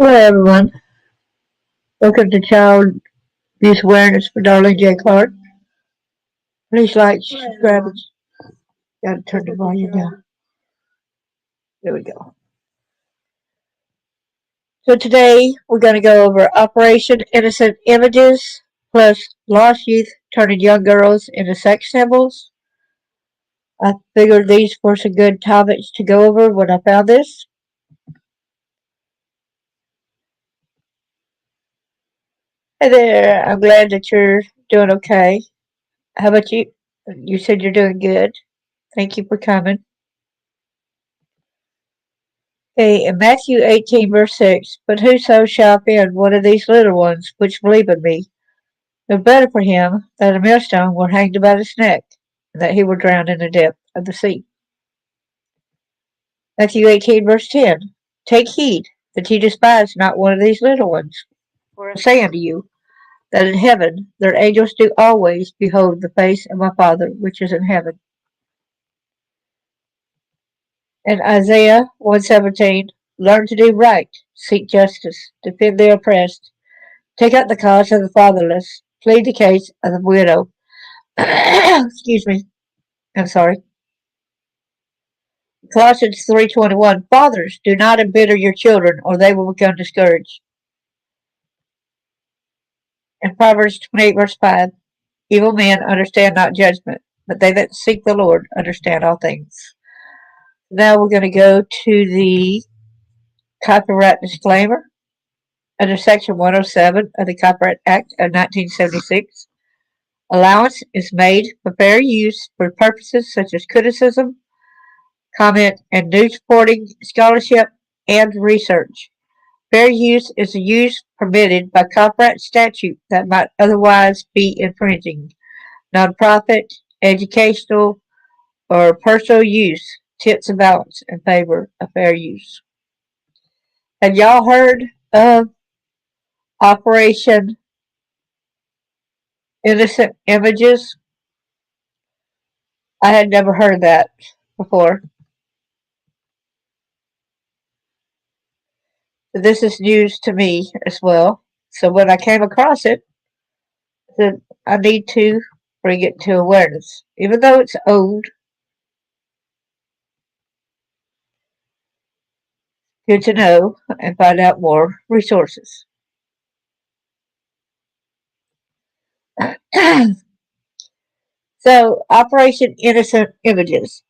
Hello, everyone. Welcome to Child Abuse Awareness for Darlene J. Clark. Please like, subscribe. Gotta turn the volume down. There we go. So today we're going to go over Operation Innocent Images plus lost youth turning young girls into sex symbols. I figured these were some good topics to go over when I found this. Hey there, I'm glad that you're doing okay. How about you? You said you're doing good. Thank you for coming. Okay, in Matthew 18, verse 6, but whoso shall offend one of these little ones which believe in me, no better for him that a millstone were hanged about his neck, and that he were drowned in the depth of the sea. Matthew 18, verse 10, take heed that ye despise not one of these little ones. For I say unto you, that in heaven their angels do always behold the face of my Father which is in heaven. In Isaiah 1:17, learn to do right, seek justice, defend the oppressed, take up the cause of the fatherless, plead the case of the widow. Excuse me. I'm sorry. Colossians 3:21. Fathers, do not embitter your children, or they will become discouraged. And Proverbs 28, verse 5. Evil men understand not judgment, but they that seek the Lord understand all things. Now we're going to go to the copyright disclaimer under Section 107 of the Copyright Act of 1976. Allowance is made for fair use for purposes such as criticism, comment, and news reporting, scholarship, and research. Fair use is a use permitted by copyright statute that might otherwise be infringing. Nonprofit, educational, or personal use tips a balance in favor of fair use. Have y'all heard of Operation Innocent Images? I had never heard that before. This is news to me as well. So when I came across it, I said I need to bring it to awareness. Even though it's old, good to know and find out more resources. So, Operation Innocent Images.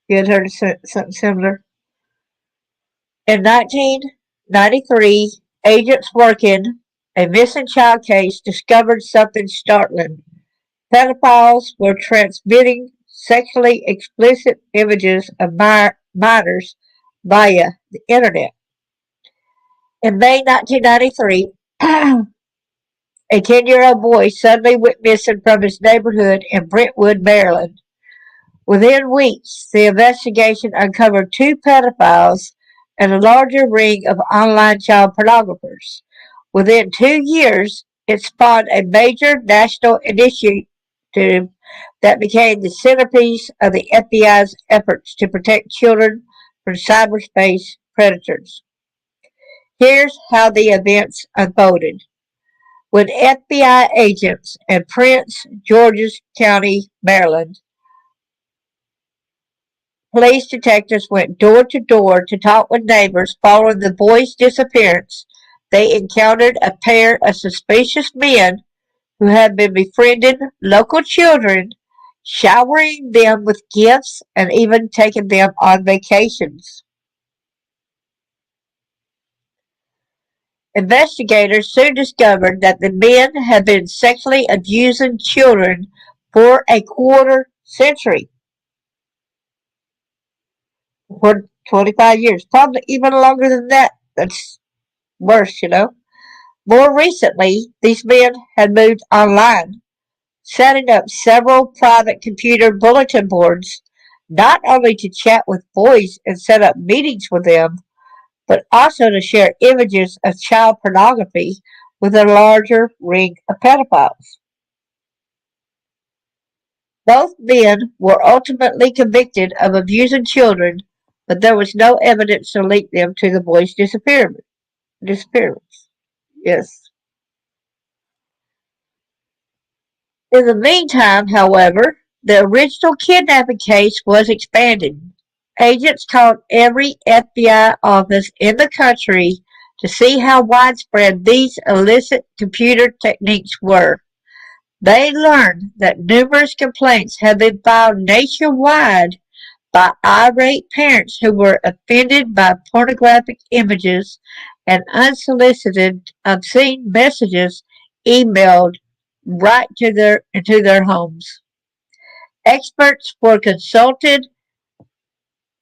You had heard of something similar? In 1993, agents working a missing child case discovered something startling. Pedophiles were transmitting sexually explicit images of minors via the internet. In May 1993, a 10-year-old boy suddenly went missing from his neighborhood in Brentwood, Maryland. Within weeks, the investigation uncovered two pedophiles and a larger ring of online child pornographers. Within 2 years, it spawned a major national initiative that became the centerpiece of the FBI's efforts to protect children from cyberspace predators. Here's how the events unfolded. When FBI agents in Prince George's County, Maryland, police detectives went door to door to talk with neighbors following the boy's disappearance, they encountered a pair of suspicious men who had been befriending local children, showering them with gifts, and even taking them on vacations. Investigators soon discovered that the men had been sexually abusing children for a quarter century, for 25 years, probably even longer than that. That's worse, you know. More recently, these men had moved online, setting up several private computer bulletin boards, not only to chat with boys and set up meetings with them, but also to share images of child pornography with a larger ring of pedophiles. Both men were ultimately convicted of abusing children, but there was no evidence to link them to the boy's disappearance. Yes. In the meantime, however, the original kidnapping case was expanded. Agents called every FBI office in the country to see how widespread these illicit computer techniques were. They learned that numerous complaints had been filed nationwide by irate parents who were offended by pornographic images and unsolicited obscene messages emailed right into their homes. Experts were consulted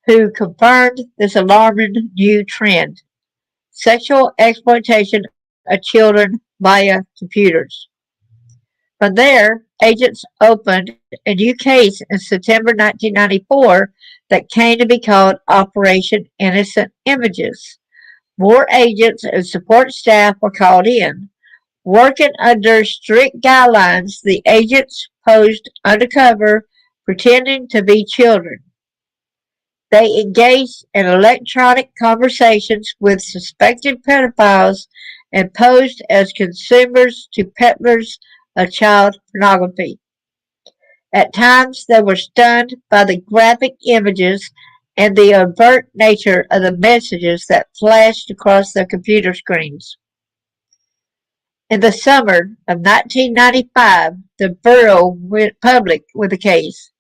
who confirmed this alarming new trend: sexual exploitation of children via computers. From there, agents opened a new case in September 1994 that came to be called Operation Innocent Images. More agents and support staff were called in. Working under strict guidelines, the agents posed undercover, pretending to be children. They engaged in electronic conversations with suspected pedophiles and posed as consumers to peddlers of child pornography. At times, they were stunned by the graphic images and the overt nature of the messages that flashed across their computer screens. In the summer of 1995, the Bureau went public with the case,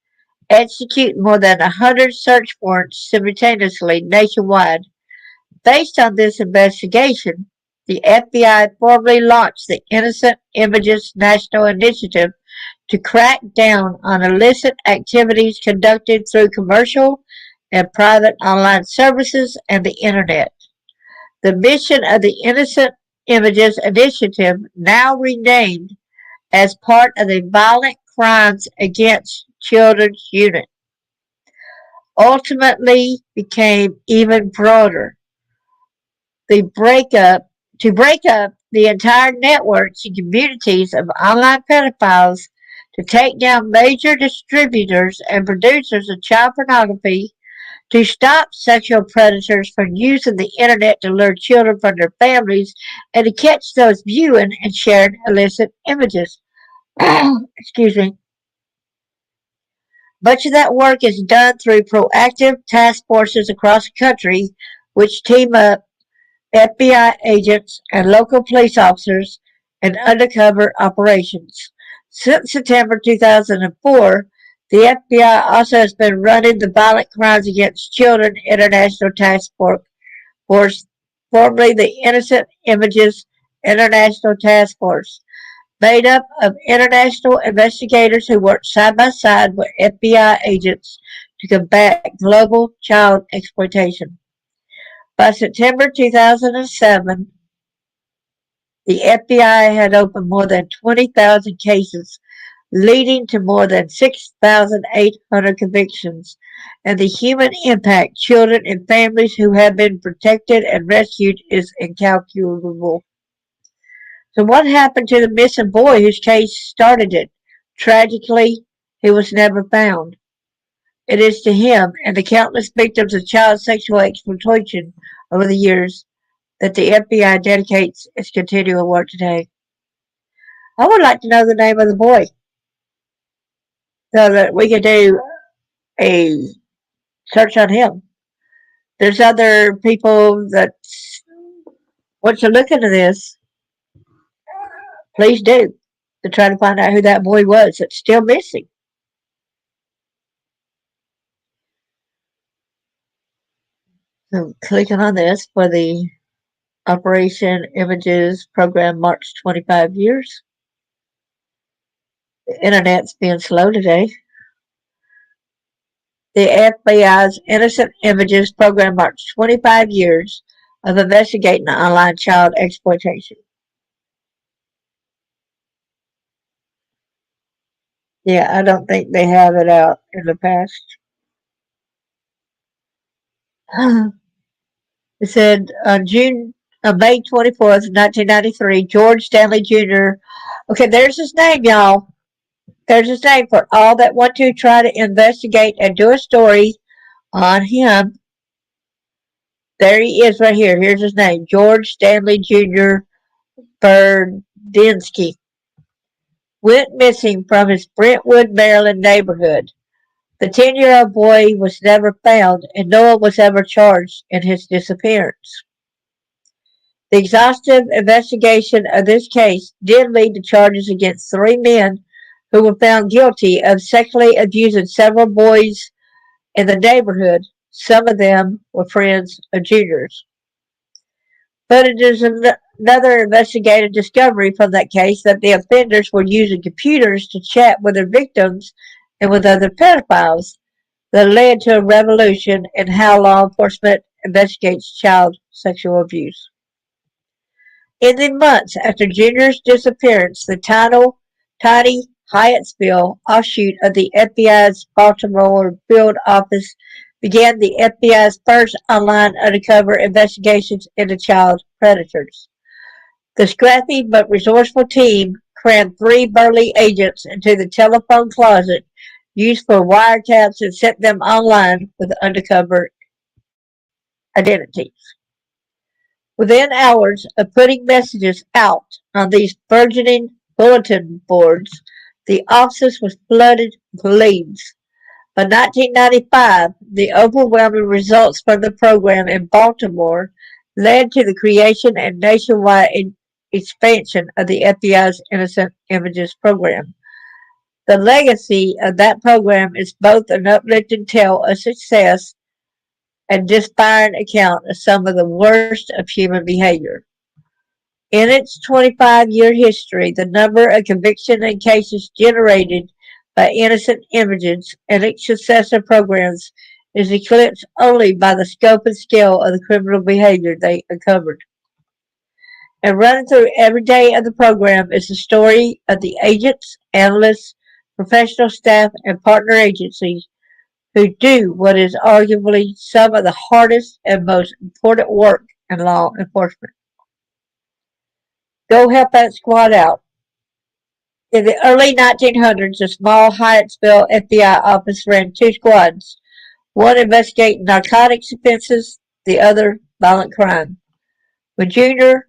executing more than 100 search warrants simultaneously nationwide. Based on this investigation, the FBI formally launched the Innocent Images National Initiative to crack down on illicit activities conducted through commercial and private online services and the Internet. The mission of the Innocent Images Initiative, now renamed as part of the Violent Crimes Against Children's Unit, ultimately became even broader. The breakup to break up the entire networks and communities of online pedophiles, to take down major distributors and producers of child pornography, to stop sexual predators from using the internet to lure children from their families, and to catch those viewing and sharing illicit images. Excuse me. Much of that work is done through proactive task forces across the country, which team up FBI agents and local police officers in undercover operations. Since September 2004, the FBI also has been running the Violent Crimes Against Children International Task Force, formerly the Innocent Images International Task Force, made up of international investigators who work side by side with FBI agents to combat global child exploitation. By September 2007, the FBI had opened more than 20,000 cases, leading to more than 6,800 convictions, and the human impact children and families who have been protected and rescued is incalculable. So what happened to the missing boy whose case started it? Tragically, he was never found. It is to him and the countless victims of child sexual exploitation over the years that the FBI dedicates its continual work today. I would like to know the name of the boy so that we could do a search on him. There's other people that want to look into this. Please do, to try to find out who that boy was that's still missing. So clicking on this for the Operation Images program marks 25 years. The internet's being slow today. The FBI's Innocent Images program marks 25 years of investigating online child exploitation. Yeah, I don't think they have it out in the past. It said on May 24th, 1993, George Stanley Jr. Okay, there's his name, y'all. There's his name for all that want to try to investigate and do a story on him. There he is right here. Here's his name. George Stanley Jr. Burdinsky went missing from his Brentwood, Maryland neighborhood. The 10-year-old boy was never found, and no one was ever charged in his disappearance. The exhaustive investigation of this case did lead to charges against 3 men who were found guilty of sexually abusing several boys in the neighborhood. Some of them were friends of Junior's. But it is another investigative discovery from that case that the offenders were using computers to chat with their victims and with other pedophiles that led to a revolution in how law enforcement investigates child sexual abuse. In the months after Junior's disappearance, the tiny Hyattsville offshoot of the FBI's Baltimore field office began the FBI's first online undercover investigations into child predators. The scrappy but resourceful team crammed 3 burly agents into the telephone closet used for wiretaps and sent them online with undercover identities. Within hours of putting messages out on these burgeoning bulletin boards, the office was flooded with leads. By 1995, the overwhelming results from the program in Baltimore led to the creation and nationwide expansion of the FBI's Innocent Images program. The legacy of that program is both an uplifting tale of success and disparate account of some of the worst of human behavior. In its 25-year history, the number of convictions and cases generated by Innocent Images and its successor programs is eclipsed only by the scope and scale of the criminal behavior they uncovered. And running through every day of the program is the story of the agents, analysts, professional staff, and partner agencies who do what is arguably some of the hardest and most important work in law enforcement. Go help that squad out. In the early 1900s, a small Hyattsville FBI office ran 2 squads, one investigating narcotics offenses, the other violent crime. When Junior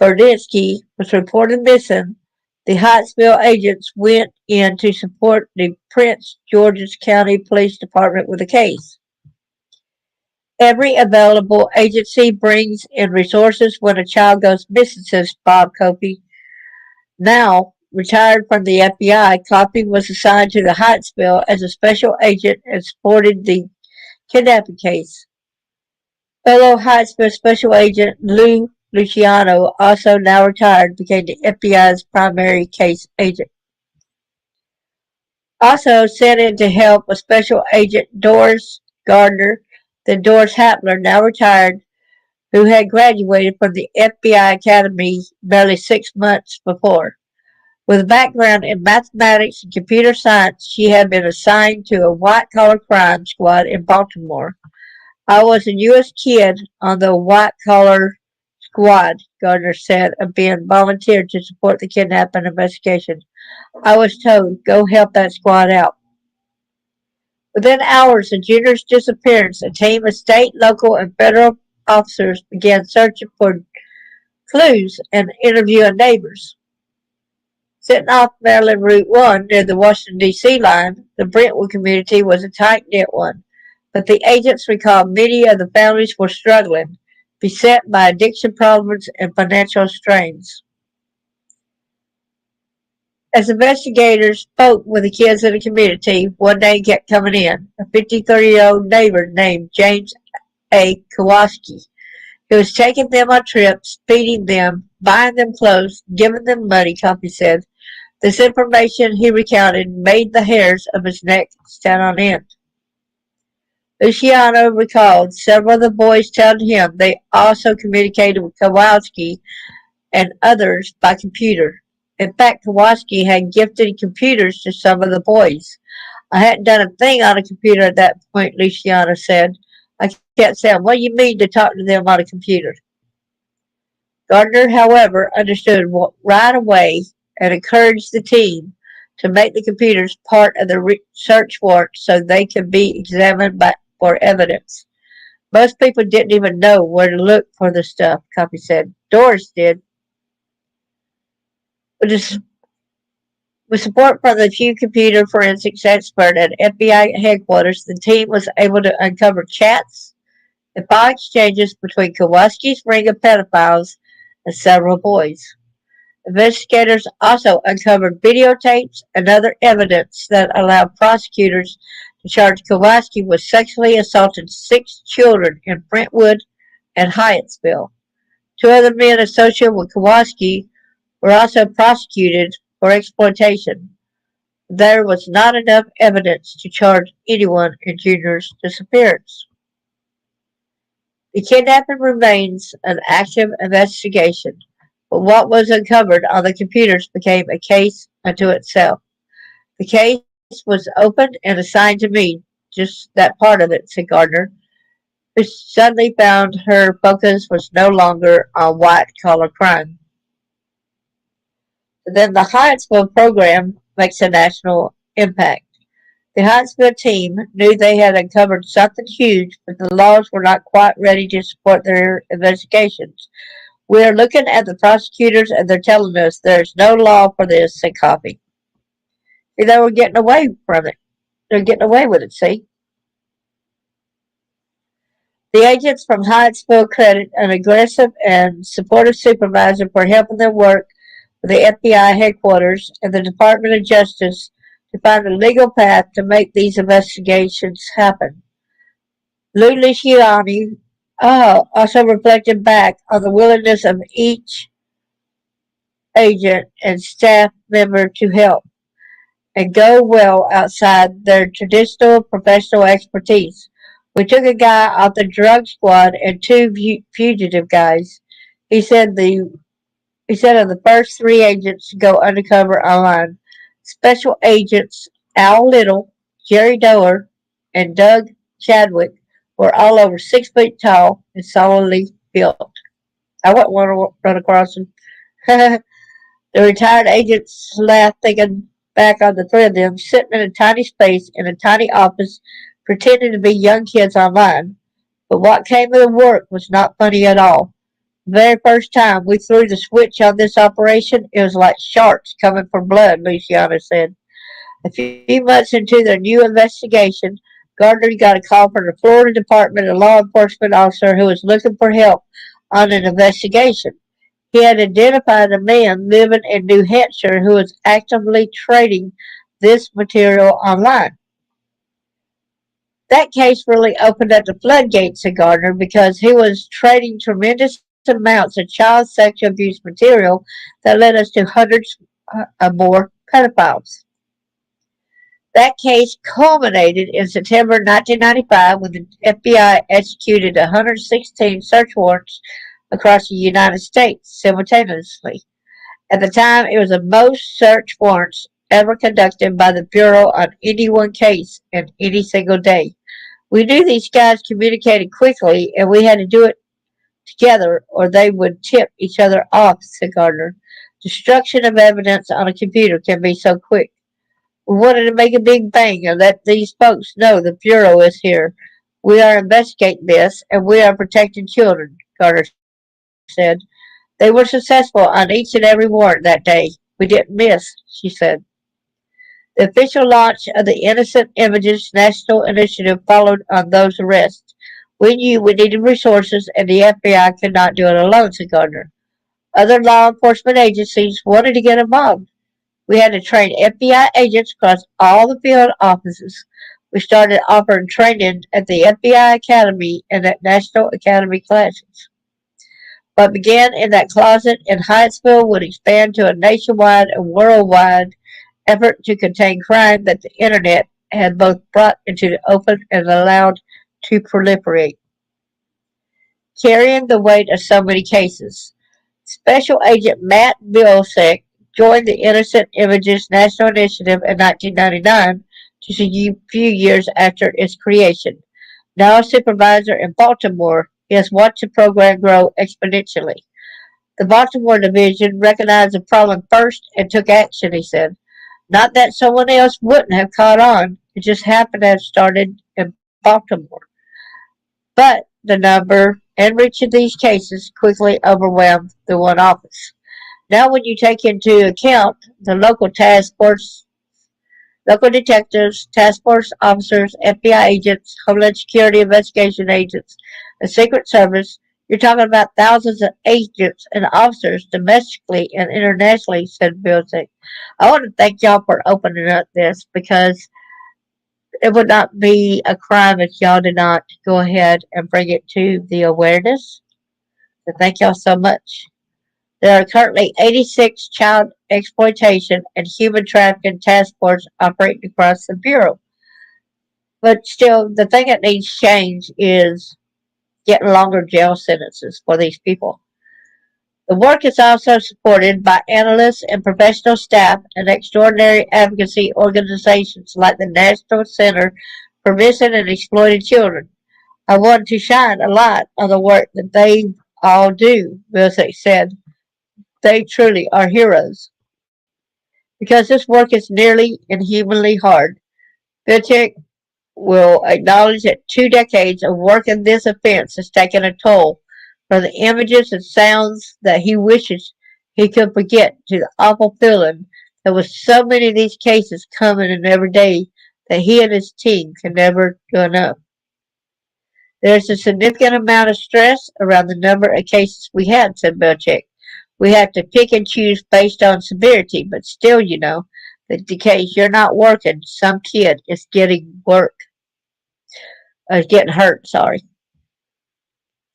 Burdinsky was reported missing, the Hyattsville agents went in to support the Prince George's County Police Department with the case. Every available agency brings in resources when a child goes missing, says Bob Copey. Now, retired from the FBI, Copey was assigned to the Hyattsville as a special agent and supported the kidnapping case. Fellow Hyattsville Special Agent Lou Luciano, also now retired, became the FBI's primary case agent. Also sent in to help was Special Agent Doris Gardner, then Doris Hapler, now retired, who had graduated from the FBI Academy barely 6 months before. With a background in mathematics and computer science, she had been assigned to a white-collar crime squad in Baltimore. I was a U.S. kid on the white-collar squad, Gardner said, of being volunteered to support the kidnapping investigation. I was told, go help that squad out. Within hours of Junior's disappearance, a team of state, local, and federal officers began searching for clues and interviewing neighbors. Sitting off Maryland Route 1 near the Washington, D.C. line, the Brentwood community was a tight-knit one, but the agents recalled many of the families were struggling, beset by addiction problems and financial strains. As investigators spoke with the kids in the community, one name kept coming in, a 53-year-old neighbor named James A. Kowalski, who was taking them on trips, feeding them, buying them clothes, giving them money, Copy said. This information, he recounted, made the hairs of his neck stand on end. Luciano recalled several of the boys telling him they also communicated with Kowalski and others by computer. In fact, Kowalski had gifted computers to some of the boys. I hadn't done a thing on a computer at that point, Luciano said. I kept saying, what do you mean to talk to them on a computer? Gardner, however, understood right away and encouraged the team to make the computers part of the search warrant so they could be examined for evidence. Most people didn't even know where to look for the stuff, Copy said. Doris did. With, with support from the few computer forensics expert at FBI headquarters, the team was able to uncover chats and file exchanges between Kowalski's ring of pedophiles and several boys. Investigators also uncovered videotapes and other evidence that allowed prosecutors to charge Kowalski with sexually assaulting 6 children in Brentwood and Hyattsville. 2 other men associated with Kowalski were also prosecuted for exploitation. There was not enough evidence to charge anyone in Junior's disappearance. The kidnapping remains an active investigation, but what was uncovered on the computers became a case unto itself. The case was opened and assigned to me, just that part of it, said Gardner, who suddenly found her focus was no longer on white-collar crime. Then the Hyattsville program makes a national impact. The Hyattsville team knew they had uncovered something huge, but the laws were not quite ready to support their investigations. We are looking at the prosecutors and they're telling us there's no law for this, said Coffee. See, they were getting away from it. They're getting away with it, see? The agents from Hyattsville credit an aggressive and supportive supervisor for helping them work with the FBI headquarters and the Department of Justice to find a legal path to make these investigations happen. Lou Luciani also reflected back on the willingness of each agent and staff member to help and go well outside their traditional professional expertise. We took a guy off the drug squad and 2 fugitive guys. He said of the first 3 agents to go undercover online. Special agents Al Little, Jerry Doer, and Doug Chadwick were all over 6 feet tall and solidly built. I wouldn't want to run across them. The retired agents laughed, thinking back on the 3 of them sitting in a tiny space in a tiny office, pretending to be young kids online. But what came of the work was not funny at all. The very first time we threw the switch on this operation, it was like sharks coming for blood, Luciano said. A few months into their new investigation, Gardner got a call from the Florida Department of Law Enforcement officer who was looking for help on an investigation. He had identified a man living in New Hampshire who was actively trading this material online. That case really opened up the floodgates to Gardner because he was trading tremendous amounts of child sexual abuse material that led us to hundreds of more pedophiles. That case culminated in September 1995 when the FBI executed 116 search warrants across the United States simultaneously. At the time, it was the most search warrants ever conducted by the Bureau on any one case in any single day. We knew these guys communicated quickly, and we had to do it together or they would tip each other off, said Gardner. Destruction of evidence on a computer can be so quick. We wanted to make a big bang and let these folks know the Bureau is here. We are investigating this, and we are protecting children, Gardner said. They were successful on each and every warrant that day. We didn't miss, she said. The official launch of the Innocent Images National Initiative followed on those arrests. We knew we needed resources, and the FBI could not do it alone, said Gardner. Other law enforcement agencies wanted to get involved. We had to train FBI agents across all the field offices. We started offering training at the FBI Academy and at National Academy classes. What began in that closet in Hyattsville would expand to a nationwide and worldwide effort to contain crime that the Internet had both brought into the open and allowed to proliferate. Carrying the weight of so many cases. Special Agent Matt Vilsack joined the Innocent Images National Initiative in 1999, just a few years after its creation. Now a supervisor in Baltimore, he has watched the program grow exponentially. The Baltimore division recognized the problem first and took action, he said. Not that someone else wouldn't have caught on, it just happened to have started in Baltimore. But the number and reach of these cases quickly overwhelmed the one office. Now, when you take into account the local detectives, task force officers, FBI agents, Homeland Security investigation agents, and Secret Service, you're talking about thousands of agents and officers domestically and internationally, said Bilzick. I want to thank y'all for opening up this because it would not be a crime if y'all did not go ahead and bring it to the awareness. So thank y'all so much. There are currently 86 child exploitation and human trafficking task forces operating across the Bureau. But still, the thing that needs change is getting longer jail sentences for these people. The work is also supported by analysts and professional staff and extraordinary advocacy organizations like the National Center for Missing and Exploited Children. I want to shine a light on the work that they all do, Vilsack said. They truly are heroes. Because this work is nearly inhumanly hard, Vilsack will acknowledge that 2 decades of work in this offense has taken a toll, from the images and sounds that he wishes he could forget to the awful feeling that with so many of these cases coming in every day that he and his team can never go enough. There's a significant amount of stress around the number of cases we had, said Belichick. We have to pick and choose based on severity, but still, the case you're not working, some kid is getting hurt, sorry.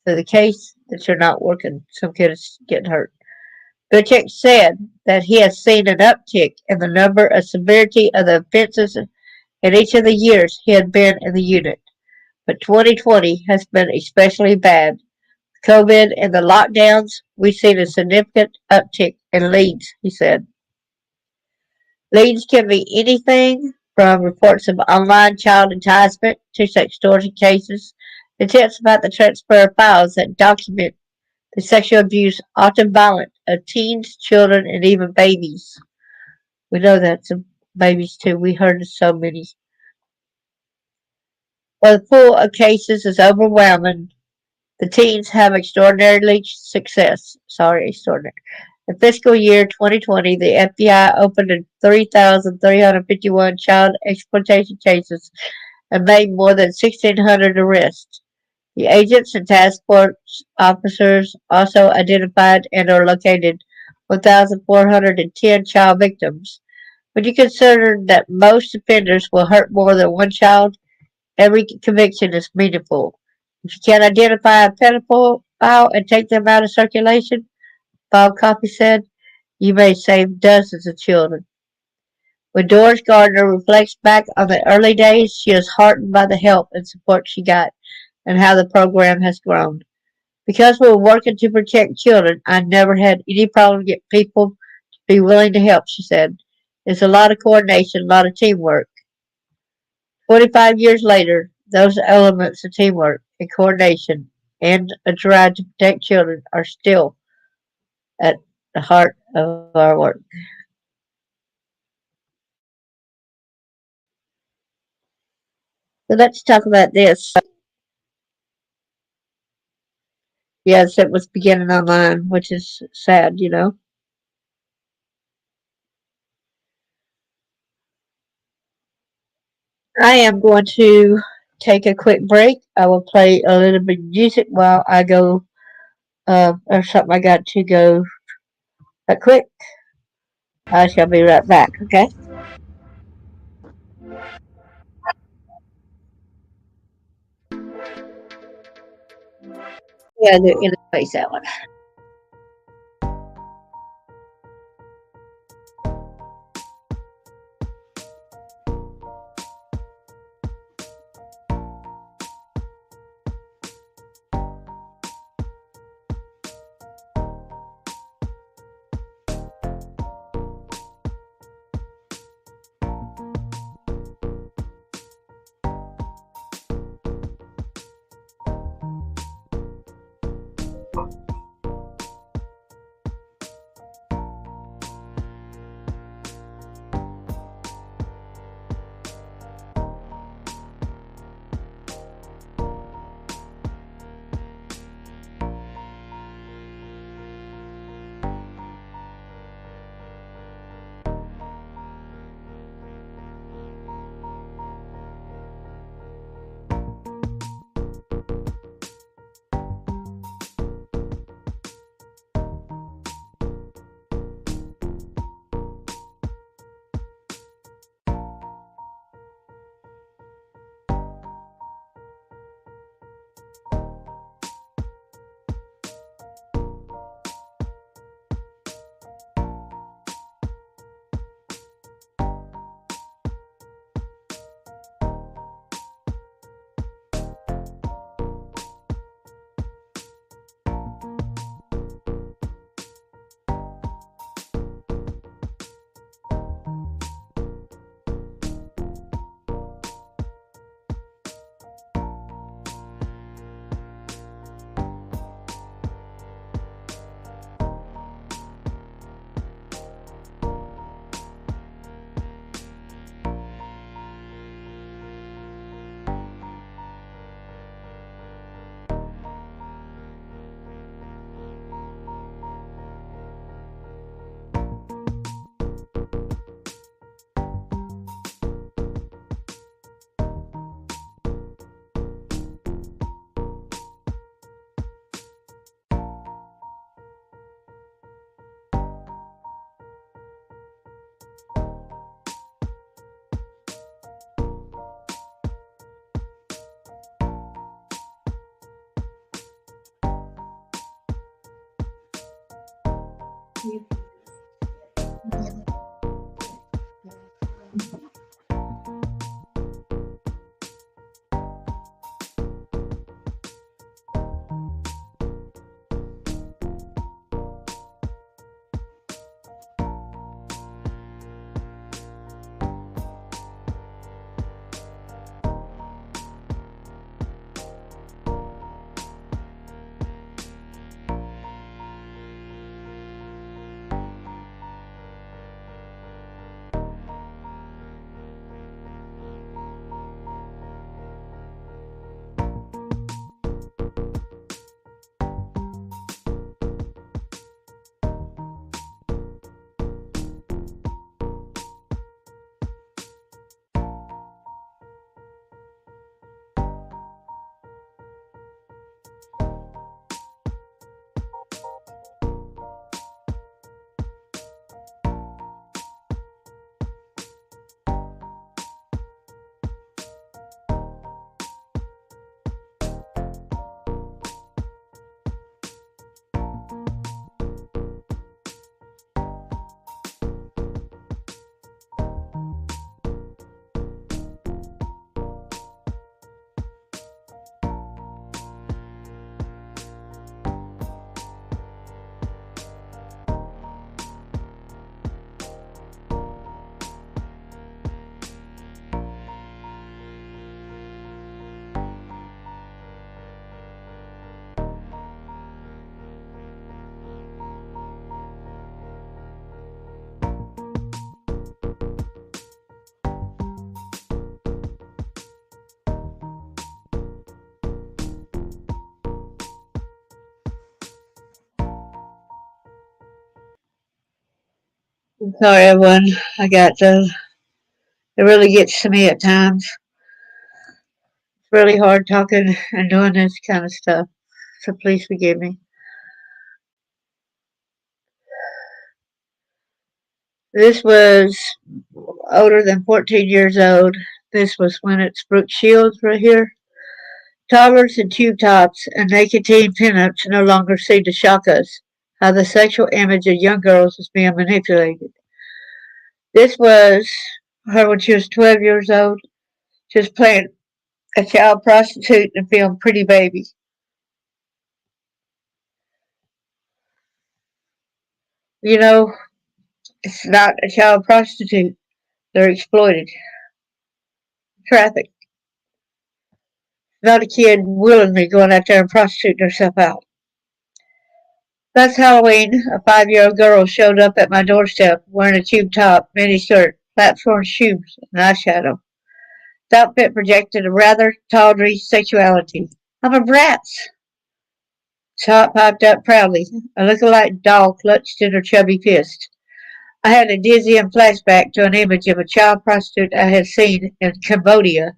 So the case that you're not working, some kid is getting hurt. Belichick said that he has seen an uptick in the number and severity of the offenses in each of the years he had been in the unit. But 2020 has been especially bad. COVID and the lockdowns, we've seen a significant uptick in leads, he said. Leads can be anything from reports of online child enticement to sextortion cases to tips about the transfer of files that document the sexual abuse, often violent, of teens, children, and even babies. We know that some babies too. We heard of so many. While the pool of cases is overwhelming, the teens have extraordinary success. Extraordinary. In fiscal year 2020, the FBI opened 3,351 child exploitation cases and made more than 1,600 arrests. The agents and task force officers also identified and or located 1,410 child victims. When you consider that most offenders will hurt more than one child, every conviction is meaningful. If you can't identify a pedophile and take them out of circulation, Bob Coffey said, you may save dozens of children. When Doris Gardner reflects back on the early days, she is heartened by the help and support she got and how the program has grown. Because we were working to protect children, I never had any problem getting people to be willing to help, she said. It's a lot of coordination, a lot of teamwork. 25 years later, those elements of teamwork and coordination and a drive to protect children are still at the heart of our work. So let's talk about this. Yes, it was beginning online, which is sad. I am going to take a quick break. I will play a little bit of music while I go, or something I got to go quick. I shall be right back, okay? Yeah, in the face that one. Sorry, everyone. It really gets to me at times. It's really hard talking and doing this kind of stuff. So please forgive me. This was older than 14 years old. This was when it's Brooke Shields right here. Toddlers and tube tops and naked teen pinups no longer seem to shock us. How the sexual image of young girls is being manipulated. This was her when she was 12 years old. She was playing a child prostitute in the film Pretty Baby. You know, it's not a child prostitute. They're exploited, trafficked. Not a kid willingly going out there and prostituting herself out. Last Halloween, a 5-year-old girl showed up at my doorstep wearing a tube top, mini skirt, platform shoes, and eyeshadow. The outfit projected a rather tawdry sexuality. I'm a brat. Tot piped up proudly, a lookalike doll clutched in her chubby fist. I had a dizzying flashback to an image of a child prostitute I had seen in Cambodia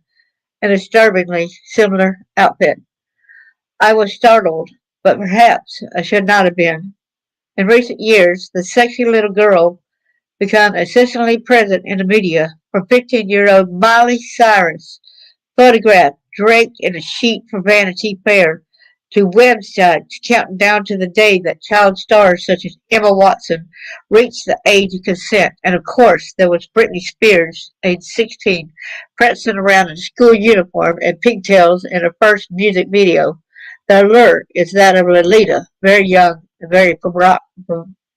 in a disturbingly similar outfit. I was startled, but perhaps I should not have been. In recent years, the sexy little girl became incessantly present in the media, from 15-year-old Miley Cyrus, photographed draped in a sheet for Vanity Fair, to websites counting down to the day that child stars such as Emma Watson reached the age of consent. And of course, there was Britney Spears, age 16, prancing around in a school uniform and pigtails in her first music video. The allure is that of Lolita, very young and very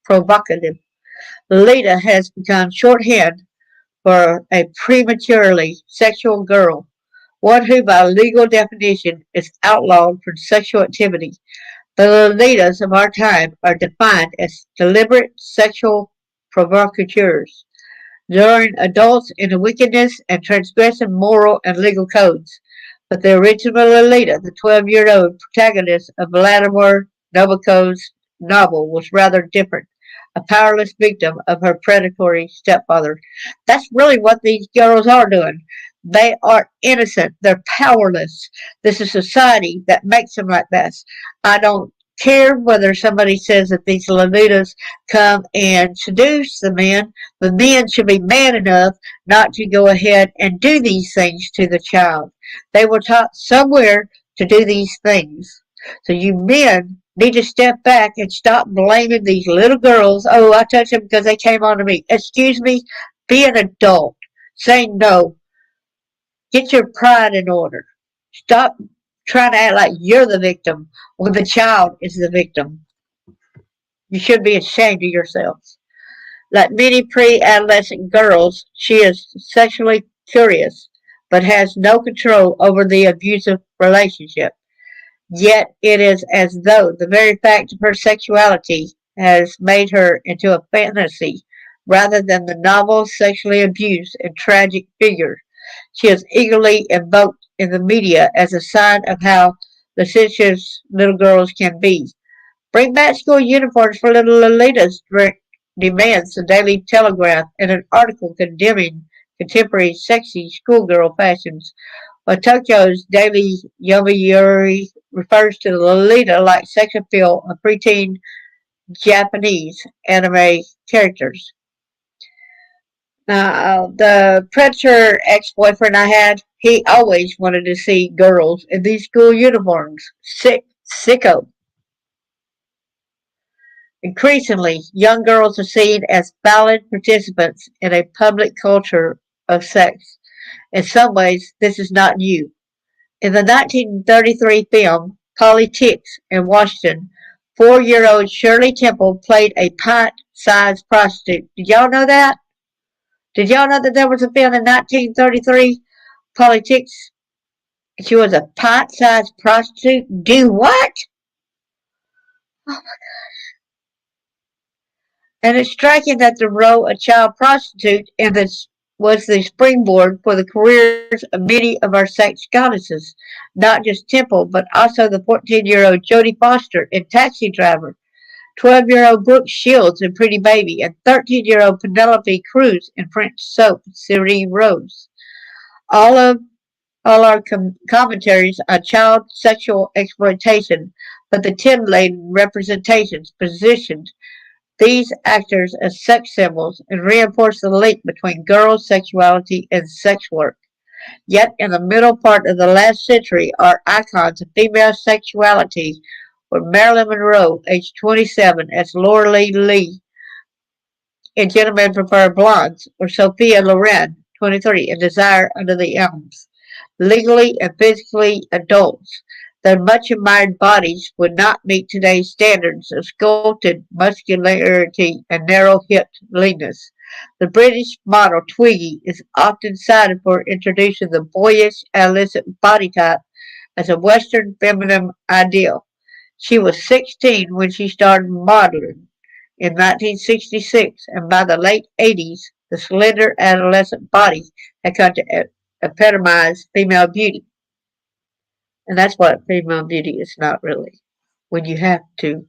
provocative. Lolita has become shorthand for a prematurely sexual girl, one who by legal definition is outlawed for sexual activity. The Lolitas of our time are defined as deliberate sexual provocateurs, luring adults into wickedness and transgressing moral and legal codes. But the original Lolita, the 12-year-old protagonist of Vladimir Nabokov's novel, was rather different, a powerless victim of her predatory stepfather. That's really what these girls are doing. They are innocent. They're powerless. This is society that makes them like this. I don't care whether somebody says that these Lolitas come and seduce the men. The men should be man enough not to go ahead and do these things to the child. They were taught somewhere to do these things. So you men need to step back and stop blaming these little girls. Oh, I touched them because they came on to me. Excuse me, be an adult. Say no. Get your pride in order. Stop trying to act like you're the victim when the child is the victim. You should be ashamed of yourselves. Like many pre-adolescent girls, she is sexually curious, but has no control over the abusive relationship. Yet it is as though the very fact of her sexuality has made her into a fantasy rather than the novel sexually abused and tragic figure she is eagerly invoked in the media as a sign of how licentious little girls can be. Bring back school uniforms for little Lolitas, demands the Daily Telegraph in an article condemning contemporary sexy schoolgirl fashions, while Tokyo's Daily Yomiuri refers to Lolita like sex appeal of preteen Japanese anime characters. Now, the predator ex-boyfriend I had, he always wanted to see girls in these school uniforms. Sicko. Increasingly, young girls are seen as valid participants in a public culture of sex. In some ways, this is not new. In the 1933 film Politics in Washington, 4-year-old Shirley Temple played a pint-sized prostitute. Did y'all know that? Did y'all know that there was a film in 1933, Politics? She was a pint-sized prostitute? Do what? And it's striking that the role of child prostitute in this was the springboard for the careers of many of our sex goddesses, not just Temple, but also the 14-year-old Jodie Foster in Taxi Driver, 12-year-old Brooke Shields in Pretty Baby, and 13-year-old Penelope Cruz in French soap Cerise Rose. All of all our commentaries on child sexual exploitation, but the Tim-laden representations positioned these actors as sex symbols and reinforce the link between girls' sexuality and sex work. Yet, in the middle part of the last century, our icons of female sexuality were Marilyn Monroe, age 27, as Laura Lee in Gentlemen Prefer Blondes, or Sophia Loren, 23, in Desire Under the Elms. Legally and physically adults, their much admired bodies would not meet today's standards of sculpted muscularity and narrow hipped leanness. The British model Twiggy is often cited for introducing the boyish, illicit body type as a Western feminine ideal. She was 16 when she started modeling in 1966, and by the late 80s, the slender adolescent body had come to epitomize female beauty. And that's what female beauty is not really. When you have to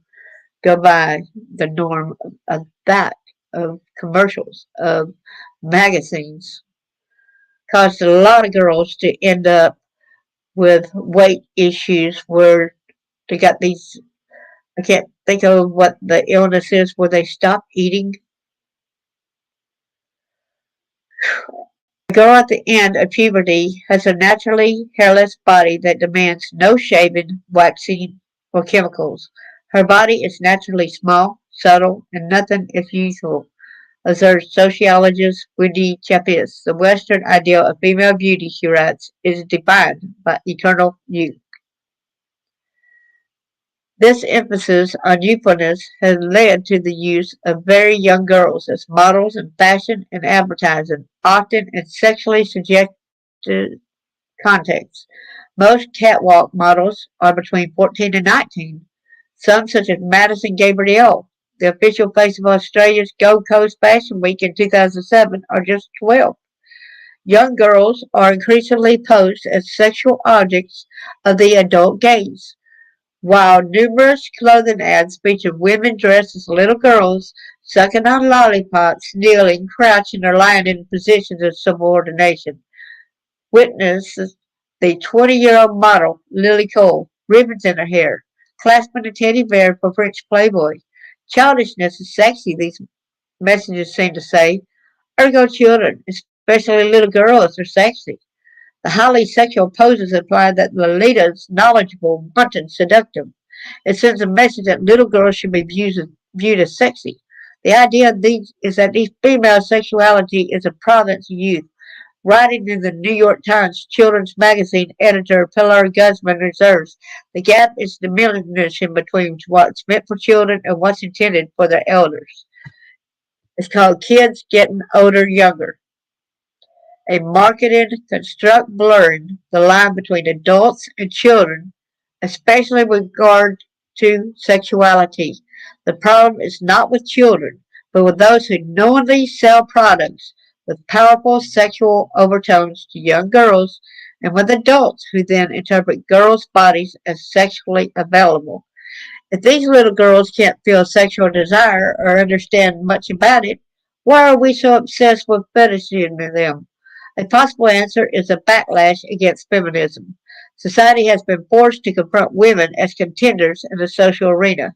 go by the norm of that, of commercials, of magazines, caused a lot of girls to end up with weight issues where they got these, I can't think of what the illness is, where they stop eating. A girl at the end of puberty has a naturally hairless body that demands no shaving, waxing, or chemicals. Her body is naturally small, subtle, and nothing is usual, observes sociologist Wendy Chappis. The Western ideal of female beauty, she writes, is defined by eternal youth. This emphasis on youthfulness has led to the use of very young girls as models in fashion and advertising, often in sexually suggestive contexts. Most catwalk models are between 14 and 19. Some, such as Madison Gabrielle, the official face of Australia's Gold Coast Fashion Week in 2007, are just 12. Young girls are increasingly posed as sexual objects of the adult gaze. While numerous clothing ads feature women dressed as little girls, sucking on lollipops, kneeling, crouching, or lying in positions of subordination. Witness the 20-year-old model, Lily Cole, ribbons in her hair, clasping a teddy bear for French Playboy. Childishness is sexy, these messages seem to say. Ergo children, especially little girls, are sexy. The highly sexual poses imply that Lolita is knowledgeable, wanton, seductive. It sends a message that little girls should be viewed as sexy. The idea is that these female sexuality is a province of youth. Writing in the New York Times children's magazine editor Pilar Guzman observes, the gap is diminishing between what's meant for children and what's intended for their elders. It's called Kids Getting Older Younger. A marketed construct blurring the line between adults and children, especially with regard to sexuality. The problem is not with children, but with those who knowingly sell products with powerful sexual overtones to young girls, and with adults who then interpret girls' bodies as sexually available. If these little girls can't feel sexual desire or understand much about it, why are we so obsessed with fetishing them? A possible answer is a backlash against feminism. Society has been forced to confront women as contenders in the social arena.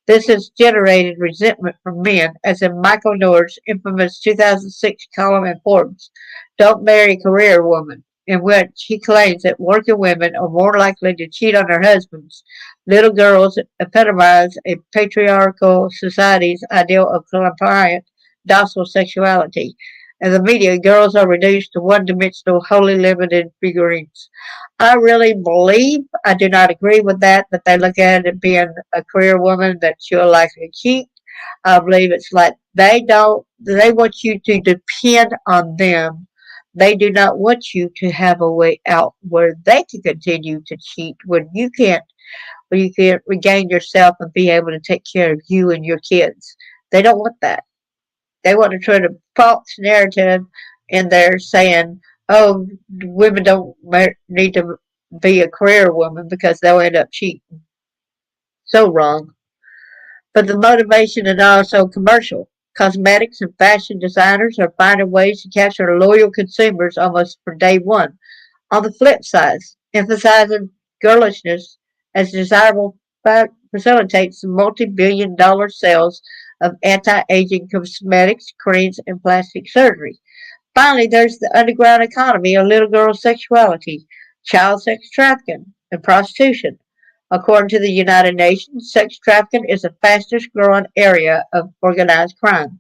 This has generated resentment from men, as in Michael Norris' infamous 2006 column in Forbes, Don't Marry a Career Woman, in which he claims that working women are more likely to cheat on their husbands. Little girls epitomize a patriarchal society's ideal of compliant, docile sexuality. In the media, girls are reduced to one-dimensional, wholly limited figurines. I really believe, I do not agree with that, but they look at it being a career woman that she'll likely cheat. I believe it's like they want you to depend on them. They do not want you to have a way out where they can continue to cheat when you can't regain yourself and be able to take care of you and your kids. They don't want that. They want to try a false narrative in there saying, oh, women don't need to be a career woman because they'll end up cheating. So wrong. But the motivation is also commercial. Cosmetics and fashion designers are finding ways to capture loyal consumers almost from day one. On the flip side, emphasizing girlishness as desirable facilitates the multi-billion-dollar sales of anti-aging cosmetics, creams, and plastic surgery. Finally, there's the underground economy of little girl sexuality, child sex trafficking, and prostitution. According to the United Nations, sex trafficking is the fastest growing area of organized crime.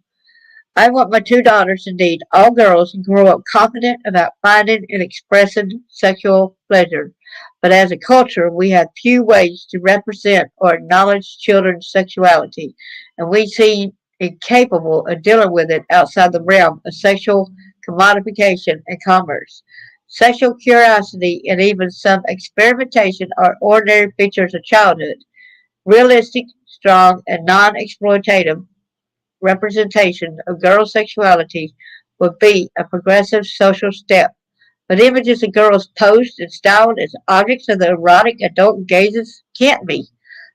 I want my two daughters, indeed all girls, to grow up confident about finding and expressing sexual pleasure. But as a culture, we have few ways to represent or acknowledge children's sexuality, and we seem incapable of dealing with it outside the realm of sexual commodification and commerce. Sexual curiosity and even some experimentation are ordinary features of childhood. Realistic, strong, and non exploitative representation of girl sexuality would be a progressive social step. But images of girls posed and styled as objects of the erotic adult gazes can't be.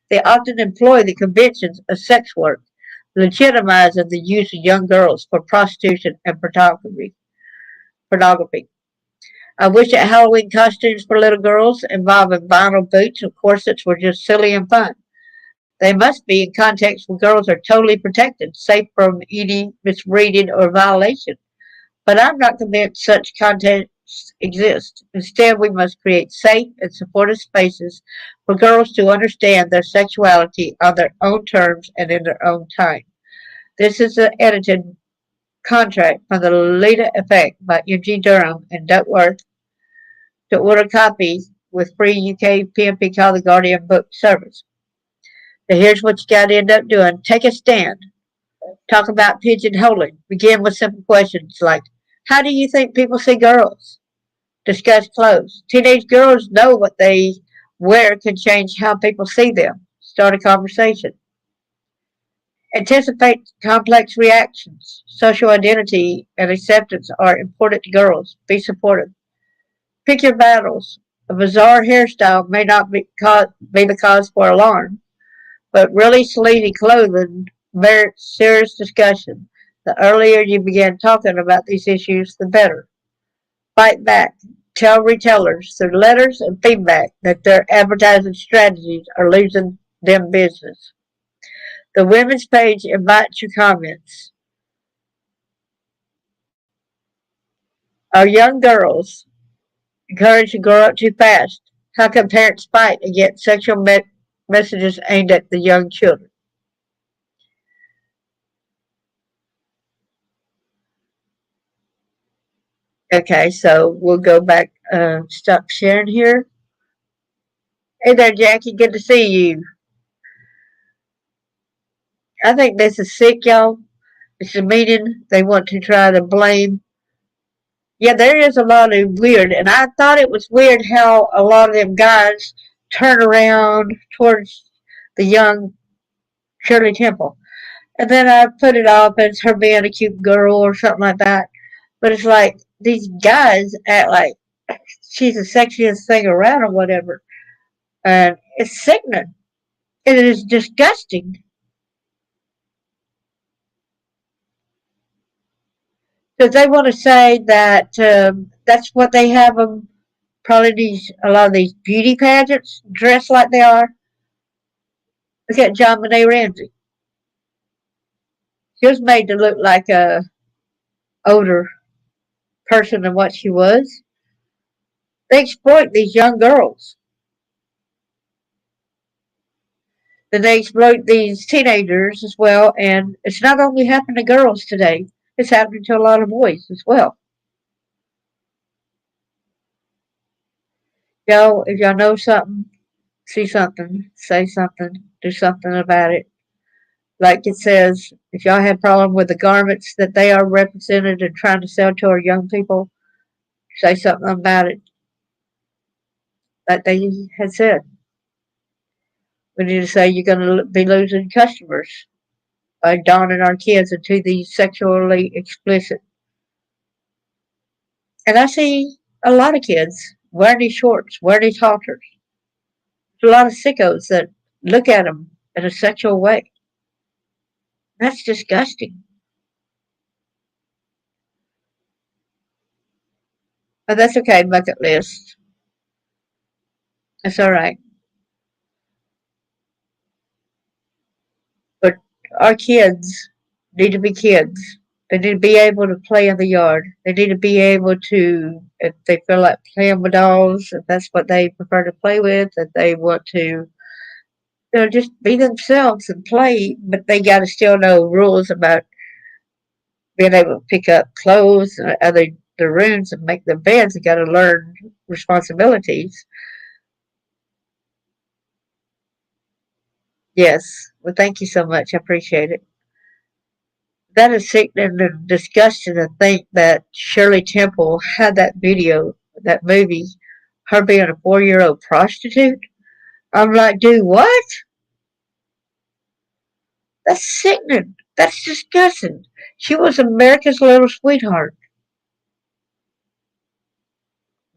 They often employ the conventions of sex work, legitimizing the use of young girls for prostitution and pornography. I wish that Halloween costumes for little girls involving vinyl boots or corsets were just silly and fun. They must be in contexts where girls are totally protected, safe from eating, misreading, or violation. But I'm not convinced such contexts exist. Instead, we must create safe and supportive spaces for girls to understand their sexuality on their own terms and in their own time. This is an edited contract from the Lolita Effect by M.G. Durham and Duckworth to order copies with free UK PMP called the Guardian Book Service. So here's what you got to end up doing. Take a stand. Talk about pigeonholing. Begin with simple questions like, how do you think people see girls? Discuss clothes. Teenage girls know what they wear can change how people see them. Start a conversation. Anticipate complex reactions. Social identity and acceptance are important to girls. Be supportive. Pick your battles. A bizarre hairstyle may not be the cause for alarm, but really sleazy clothing merits serious discussion. The earlier you begin talking about these issues, the better. Fight back. Tell retailers through letters and feedback that their advertising strategies are losing them business. The women's page invites your comments. Are young girls encouraged to grow up too fast? How can parents fight against sexual messages aimed at the young children. Okay, so we'll go back, stop sharing here. Hey there, Jackie, good to see you. I think this is sick, y'all. It's a meeting they want to try to blame. Yeah, there is a lot of weird, and I thought it was weird how a lot of them guys turn around towards the young Shirley Temple. And then I put it off as her being a cute girl or something like that. But it's like these guys act like she's the sexiest thing around or whatever. And it's sickening. It is disgusting. Because they want to say that that's what they have them, probably a lot of these beauty pageants dressed like they are. Look at John Benet Ramsey. She was made to look like a older person than what she was. They exploit these young girls. Then they exploit these teenagers as well, and it's not only happening to girls today, it's happening to a lot of boys as well. Y'all, if y'all know something, see something, say something, do something about it. Like it says, if y'all have problem with the garments that they are represented and trying to sell to our young people, say something about it. Like they had said, we need to say you're going to be losing customers by donning our kids into these sexually explicit. And I see a lot of kids wearing these shorts, wearing these halters. There's a lot of sickos that look at them in a sexual way. That's disgusting. But that's okay, bucket list. That's all right. But our kids need to be kids. They need to be able to play in the yard. They need to be able to, if they feel like playing with dolls, if that's what they prefer to play with, if they want to, just be themselves and play, but they got to still know rules about being able to pick up clothes, other the rooms, and make their beds. They got to learn responsibilities. Yes. Well, thank you so much. I appreciate it. That is sickening and disgusting to think that Shirley Temple had that video, that movie, her being a 4-year old prostitute. I'm like, dude, what? That's sickening. That's disgusting. She was America's little sweetheart.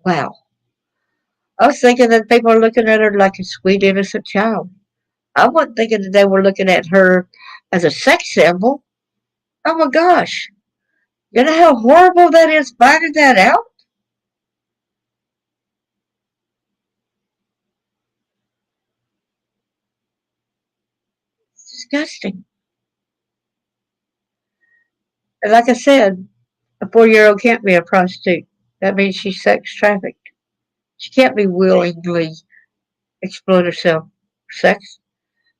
Wow. I was thinking that people are looking at her like a sweet, innocent child. I wasn't thinking that they were looking at her as a sex symbol. Oh my gosh. You know how horrible that is finding that out? It's disgusting. And like I said, a 4-year old can't be a prostitute. That means she's sex trafficked. She can't be willingly exploit herself for sex.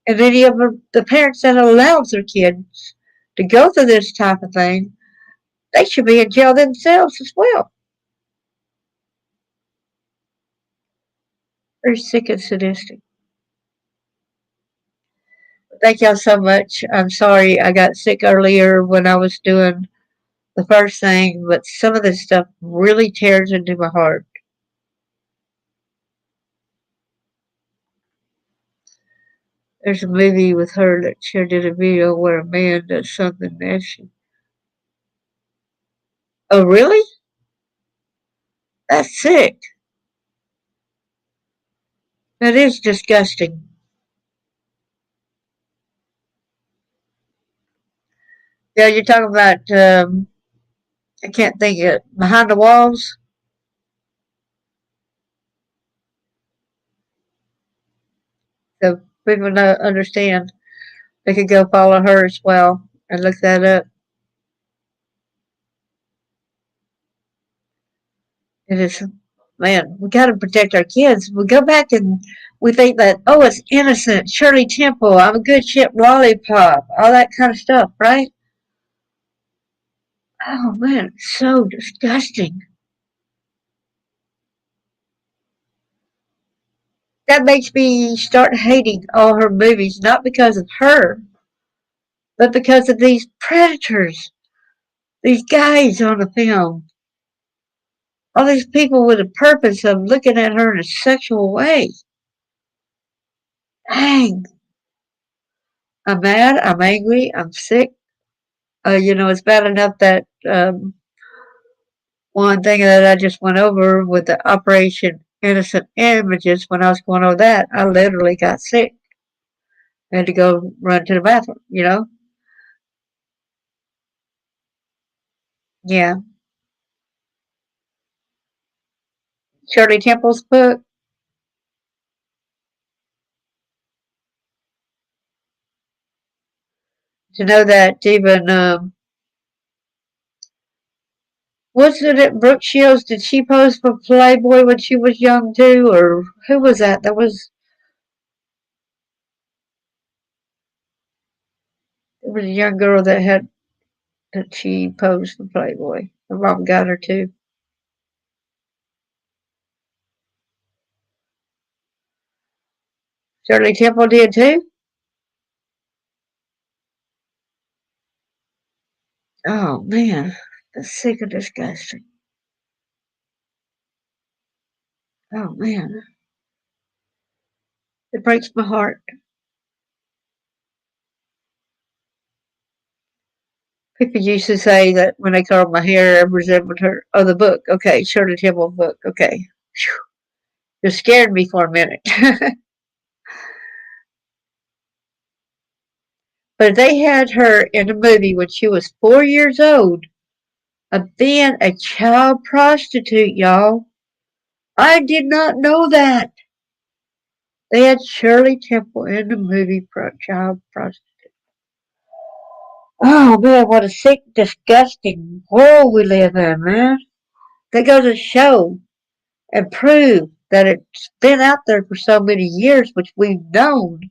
And any of the parents that allows their kids to go through this type of thing, they should be in jail themselves as well. They're sick and sadistic. Thank y'all so much. I'm sorry I got sick earlier when I was doing the first thing, but some of this stuff really tears into my heart. There's a movie with her that she did a video where a man does something nasty. Oh, really? That's sick. That is disgusting. Yeah, you're talking about, I can't think of it, Behind the Walls? So people know, understand. They could go follow her as well and look that up. It is Man, we got to protect our kids. We go back and we think that, oh, it's innocent. Shirley Temple, I'm a good ship lollipop, all that kind of stuff, right? Oh man, it's so disgusting. That makes me start hating all her movies, not because of her, but because of these predators, these guys on the film, all these people with a purpose of looking at her in a sexual way. Dang, I'm mad, I'm angry, I'm sick. It's bad enough that one thing that I just went over with the Operation Innocent Images, when I was going over that, I literally got sick. I had to go run to the bathroom. Yeah. Shirley Temple's book. To know that even, wasn't it Brooke Shields? Did she pose for Playboy when she was young too? Or who was that? There was a young girl that she posed for Playboy. Her mom got her too. Shirley Temple did too? Oh man, that's sick and disgusting. Oh man, it breaks my heart. People used to say that when they curled my hair, it resembled her. Oh, the book. Okay, Shirley Temple book. Okay. Whew. You scared me for a minute. But they had her in a movie when she was 4 years old of being a child prostitute, y'all. I did not know that. They had Shirley Temple in the movie for child prostitute. Oh man, what a sick, disgusting world we live in, man. That goes to show and prove that it's been out there for so many years, which we've known.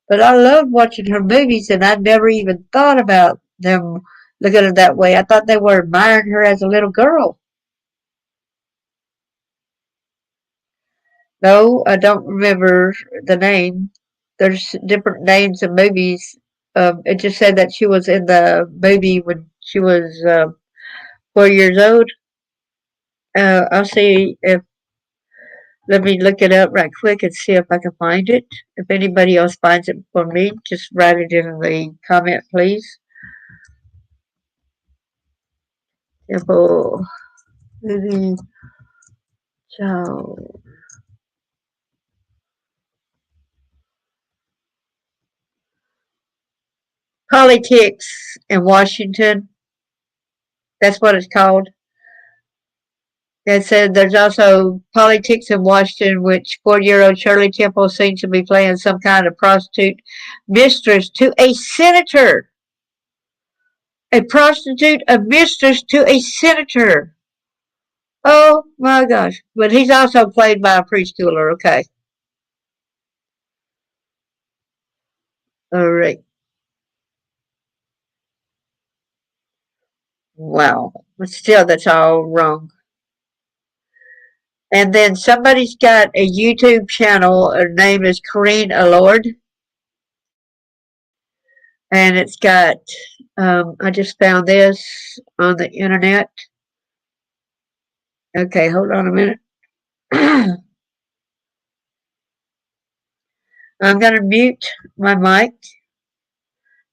But I loved watching her movies, and I never even thought about them looking at her that way. I thought they were admiring her as a little girl. No, I don't remember the name. There's different names of movies. It just said that she was in the movie when she was 4 years old. I'll see if let me look it up right quick and see if I can find it. If anybody else finds it for me, just write it in the comment, please. Simple movie show. Politics in Washington. That's what it's called. It said there's also politics in Washington, which 40-year-old Shirley Temple seems to be playing some kind of prostitute mistress to a senator. A prostitute, a mistress to a senator. Oh my gosh. But he's also played by a preschooler, okay. All right. Wow. But still, that's all wrong. And then somebody's got a YouTube channel. Her name is Corinne Allord. And it's got, I just found this on the internet. Okay, hold on a minute. I'm going to mute my mic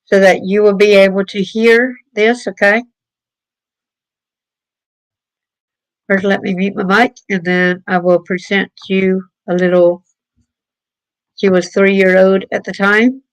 so that you will be able to hear this, okay? First, let me mute my mic, and then I will present you a little. She was 3 year old at the time.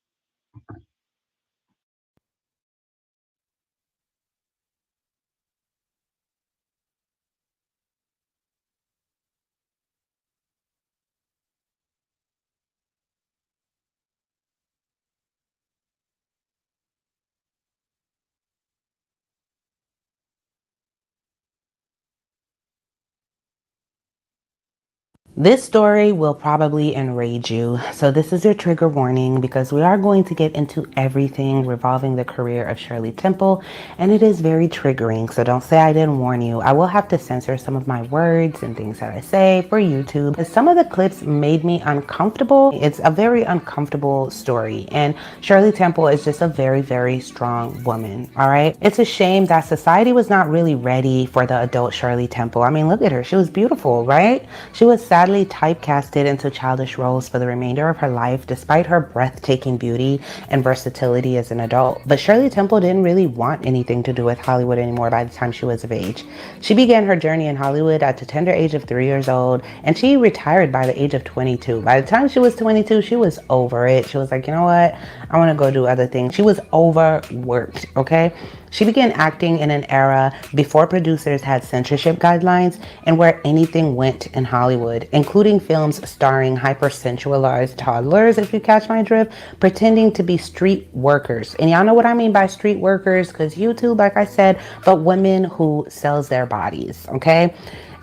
This story will probably enrage you, so this is your trigger warning because we are going to get into everything revolving the career of Shirley Temple, and it is very triggering, so don't say I didn't warn you. I will have to censor some of my words and things that I say for YouTube. Some of the clips made me uncomfortable. It's a very uncomfortable story, and Shirley Temple is just a very, very strong woman, all right? It's a shame that society was not really ready for the adult Shirley Temple. I mean, look at her. She was beautiful, right? She was sadly typecasted into childish roles for the remainder of her life, despite her breathtaking beauty and versatility as an adult. But Shirley Temple didn't really want anything to do with Hollywood anymore by the time she was of age. She began her journey in Hollywood at the tender age of 3 years old, and she retired by the age of 22. By the time she was 22, she was over it. She was like, you know what? I want to go do other things. She was overworked, okay? She began acting in an era before producers had censorship guidelines and where anything went in Hollywood, including films starring hypersensualized toddlers, if you catch my drift, pretending to be street workers. And y'all know what I mean by street workers, because YouTube, like I said, but women who sells their bodies, okay?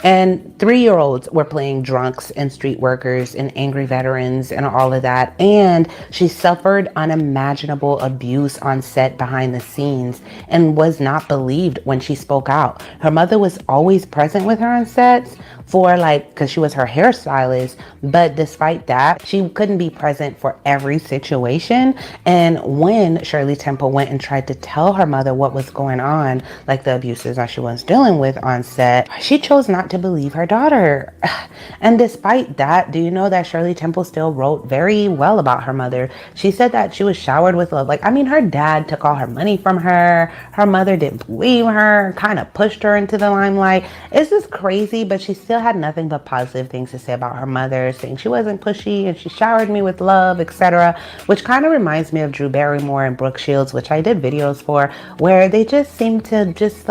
And 3-year-olds were playing drunks and street workers and angry veterans and all of that. And she suffered unimaginable abuse on set behind the scenes and was not believed when she spoke out. Her mother was always present with her on sets for because she was her hairstylist. But despite that, she couldn't be present for every situation. And when Shirley Temple went and tried to tell her mother what was going on, like the abuses that she was dealing with on set, she chose not to believe her daughter. And despite that, do you know that Shirley Temple still wrote very well about her mother? She said that she was showered with love. Her dad took all her money from her. Her mother didn't believe her, kind of pushed her into the limelight. It's just crazy, but she still had nothing but positive things to say about her mother, saying she wasn't pushy and she showered me with love, etc. Which kind of reminds me of Drew Barrymore and Brooke Shields, which I did videos for, where they just seem to just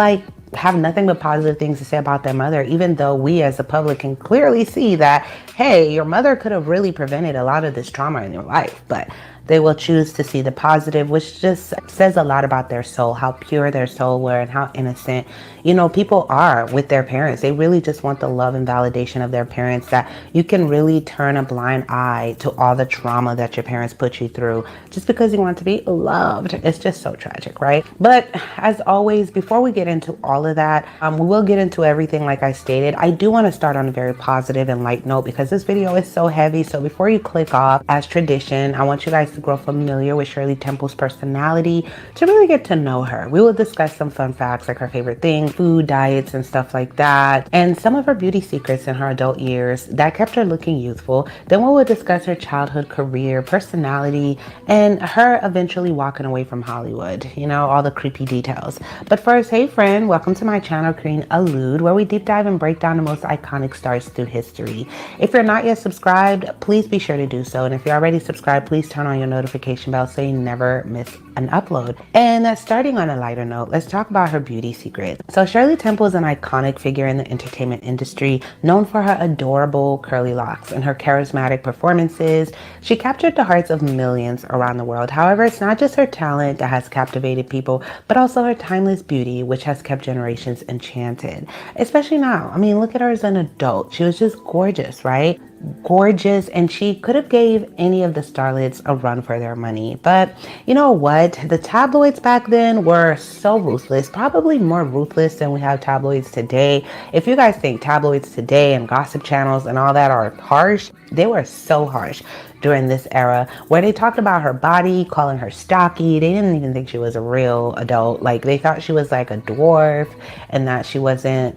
have nothing but positive things to say about their mother, even though we as the public can clearly see that, hey, your mother could have really prevented a lot of this trauma in your life. But they will choose to see the positive, which just says a lot about their soul, how pure their soul were and how innocent, people are with their parents. They really just want the love and validation of their parents, that you can really turn a blind eye to all the trauma that your parents put you through just because you want to be loved. It's just so tragic, right? But as always, before we get into all of that, we will get into everything like I stated. I do want to start on a very positive and light note because this video is so heavy. So before you click off, as tradition, I want you guys to grow familiar with Shirley Temple's personality to really get to know her. We will discuss some fun facts like her favorite thing, food, diets, and stuff like that, and some of her beauty secrets in her adult years that kept her looking youthful. Then we will discuss her childhood career, personality, and her eventually walking away from Hollywood, all the creepy details. But first, hey friend, welcome to my channel, Korean Allude, where we deep dive and break down the most iconic stars through history. If you're not yet subscribed, please be sure to do so. And if you're already subscribed, please turn on your notification bell so you never miss an upload. And starting on a lighter note, let's talk about her beauty secret. So Shirley Temple is an iconic figure in the entertainment industry, known for her adorable curly locks and her charismatic performances. She captured the hearts of millions around the world. However, it's not just her talent that has captivated people, but also her timeless beauty, which has kept generations enchanted. Especially now. I mean, look at her as an adult. She was just gorgeous, right? Gorgeous, and she could have gave any of the starlets a run for their money. But you know what? The tabloids back then were so ruthless, probably more ruthless than we have tabloids today. If you guys think tabloids today and gossip channels and all that are harsh, they were so harsh during this era, where they talked about her body, calling her stocky. They didn't even think she was a real adult. They thought she was like a dwarf and that she wasn't,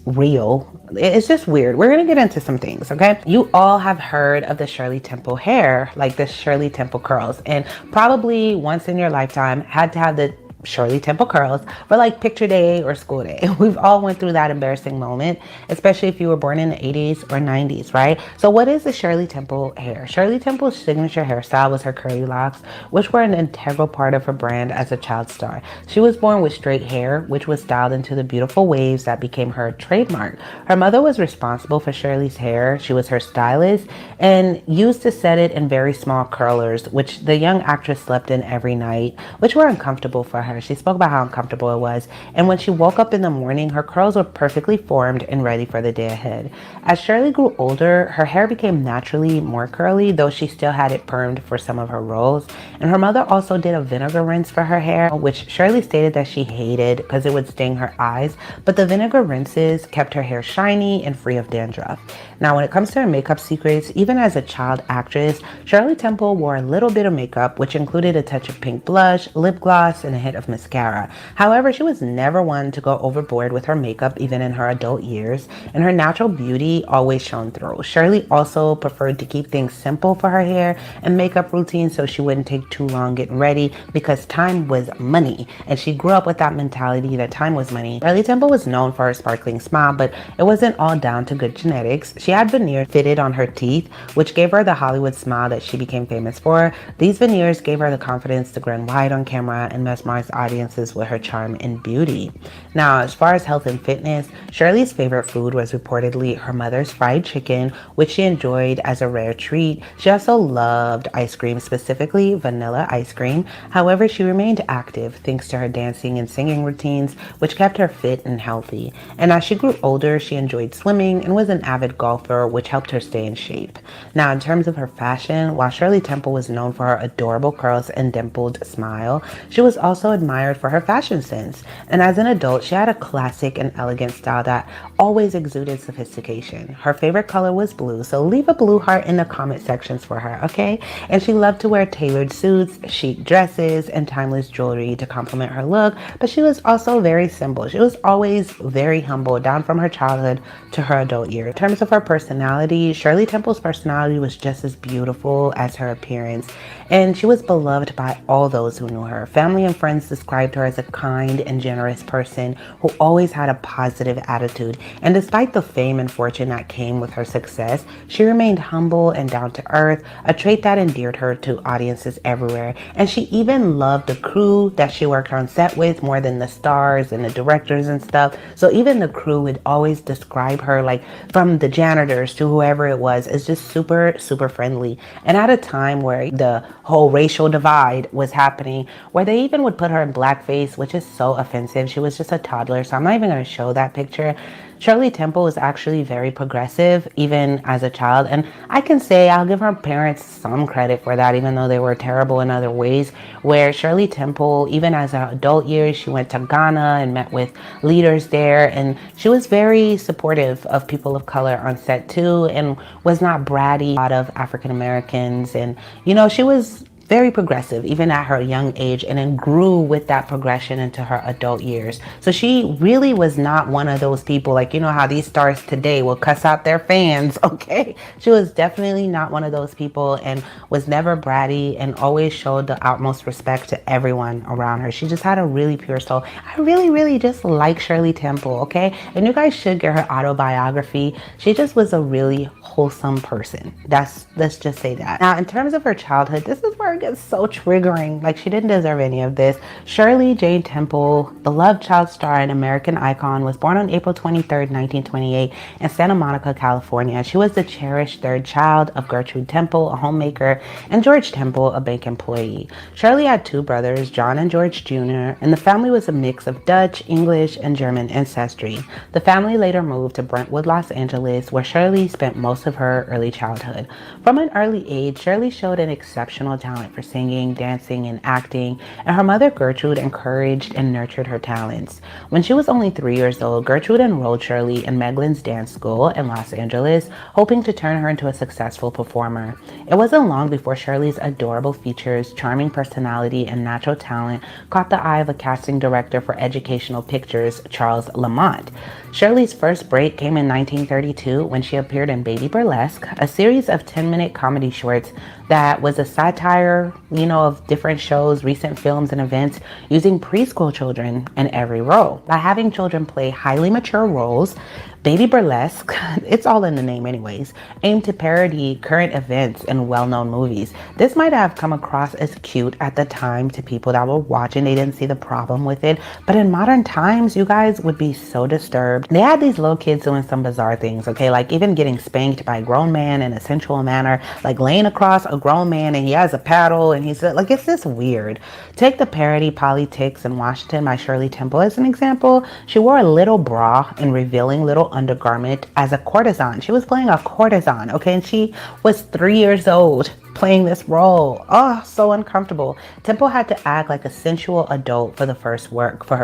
real. It's just weird. We're gonna get into some things, okay? You all have heard of the Shirley Temple hair, like the Shirley Temple curls, and probably once in your lifetime had to have the Shirley Temple curls for picture day or school day. We've all went through that embarrassing moment, especially if you were born in the 80s or 90s, right? So what is the Shirley Temple hair? Shirley Temple's signature hairstyle was her curly locks, which were an integral part of her brand as a child star. She was born with straight hair, which was styled into the beautiful waves that became her trademark. Her mother was responsible for Shirley's hair. She was her stylist and used to set it in very small curlers, which the young actress slept in every night, which were uncomfortable for her. her. She spoke about how uncomfortable it was. And when she woke up in the morning, her curls were perfectly formed and ready for the day ahead. As Shirley grew older, her hair became naturally more curly, though she still had it permed for some of her roles. And her mother also did a vinegar rinse for her hair, which Shirley stated that she hated because it would sting her eyes. But the vinegar rinses kept her hair shiny and free of dandruff. Now, when it comes to her makeup secrets, even as a child actress, Shirley Temple wore a little bit of makeup, which included a touch of pink blush, lip gloss, and a hint of mascara. However, she was never one to go overboard with her makeup, even in her adult years, and her natural beauty always shone through. Shirley also preferred to keep things simple for her hair and makeup routine so she wouldn't take too long getting ready because time was money, and she grew up with that mentality that time was money. Shirley Temple was known for her sparkling smile, but it wasn't all down to good genetics. She had veneers fitted on her teeth, which gave her the Hollywood smile that she became famous for. These veneers gave her the confidence to grin wide on camera and mesmerize audiences with her charm and beauty. Now, as far as health and fitness, Shirley's favorite food was reportedly her mother's fried chicken, which she enjoyed as a rare treat. She also loved ice cream, specifically vanilla ice cream. However, she remained active thanks to her dancing and singing routines, which kept her fit and healthy. And as she grew older, she enjoyed swimming and was an avid golfer, which helped her stay in shape. Now, in terms of her fashion, while Shirley Temple was known for her adorable curls and dimpled smile, she was also admired for her fashion sense. And as an adult, she had a classic and elegant style that always exuded sophistication. Her favorite color was blue, so leave a blue heart in the comment sections for her, okay? And she loved to wear tailored suits, chic dresses, and timeless jewelry to complement her look, but she was also very simple. She was always very humble, down from her childhood to her adult years. In terms of her personality, Shirley Temple's personality was just as beautiful as her appearance, and she was beloved by all those who knew her. Family and friends described her as a kind and generous person who always had a positive attitude. And despite the fame and fortune that came with her success, she remained humble and down to earth, a trait that endeared her to audiences everywhere. And she even loved the crew that she worked on set with more than the stars and the directors and stuff. So even the crew would always describe her, like from the janitors to whoever it was, as just super, super friendly. And at a time where the whole racial divide was happening, where they even would put her in blackface, which is so offensive. She was just a toddler, so I'm not even going to show that picture. Shirley Temple was actually very progressive, even as a child. And I can say I'll give her parents some credit for that, even though they were terrible in other ways, where Shirley Temple, even as her adult years, she went to Ghana and met with leaders there. And she was very supportive of people of color on set too, and was not bratty. A lot of African Americans. And, you know, she was very progressive even at her young age, and then grew with that progression into her adult years. So she really was not one of those people, like, you know how these stars today will cuss out their fans, okay? She was definitely not one of those people, and was never bratty, and always showed the utmost respect to everyone around her. She just had a really pure soul. I really just like Shirley Temple, okay? And you guys should get her autobiography. She just was a really wholesome person. Let's just say that. Now, in terms of her childhood, this is where it gets so triggering. Like, she didn't deserve any of this. Shirley Jane Temple, beloved child star and American icon, was born on April 23rd, 1928 in Santa Monica, California. She was the cherished third child of Gertrude Temple, a homemaker, and George Temple, a bank employee. Shirley had two brothers, John and George Jr., and the family was a mix of Dutch, English, and German ancestry. The family later moved to Brentwood, Los Angeles, where Shirley spent most of her early childhood. From an early age, Shirley showed an exceptional talent for singing, dancing, and acting, and her mother Gertrude encouraged and nurtured her talents. When she was only 3 years old, Gertrude enrolled Shirley in Meglin's dance school in Los Angeles, hoping to turn her into a successful performer. It wasn't long before Shirley's adorable features, charming personality, and natural talent caught the eye of a casting director for Educational Pictures, Charles Lamont. Shirley's first break came in 1932 when she appeared in Baby Burlesque, a series of 10-minute comedy shorts that was a satire, of different shows, recent films, and events, using preschool children in every role. By having children play highly mature roles, Baby Burlesque, it's all in the name anyways, aimed to parody current events in well-known movies. This might have come across as cute at the time to people that were watching. They didn't see the problem with it. But in modern times, you guys would be so disturbed. They had these little kids doing some bizarre things, okay? Like even getting spanked by a grown man in a sensual manner, like laying across a a grown man and he has a paddle and he's like, it's just weird. Take the parody Politics in Washington by Shirley Temple as an example. She wore a little bra and revealing little undergarment as a courtesan. She was playing a courtesan, okay? And she was 3 years old playing this role. Oh, so uncomfortable. Temple had to act like a sensual adult for her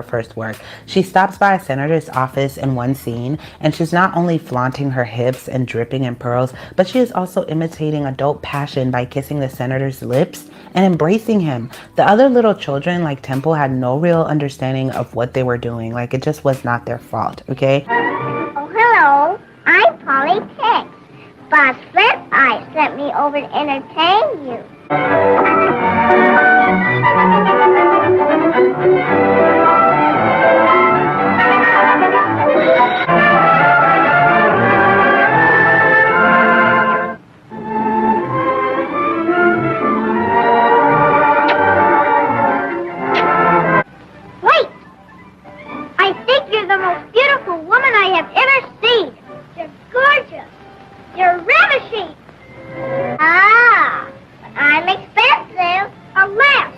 first work. She stops by a senator's office in one scene, and she's not only flaunting her hips and dripping in pearls, but she is also imitating adult passion by kissing the senator's lips and embracing him. The other little children, like Temple, had no real understanding of what they were doing. Like, it just was not their fault, okay? Oh, hello. I'm Polly Tix. Boss Flip Eye sent me over to entertain you. Wait! I think you're the most beautiful woman I have ever seen. You're gorgeous. You're ravishing. Ah, but I'm expensive. Alas.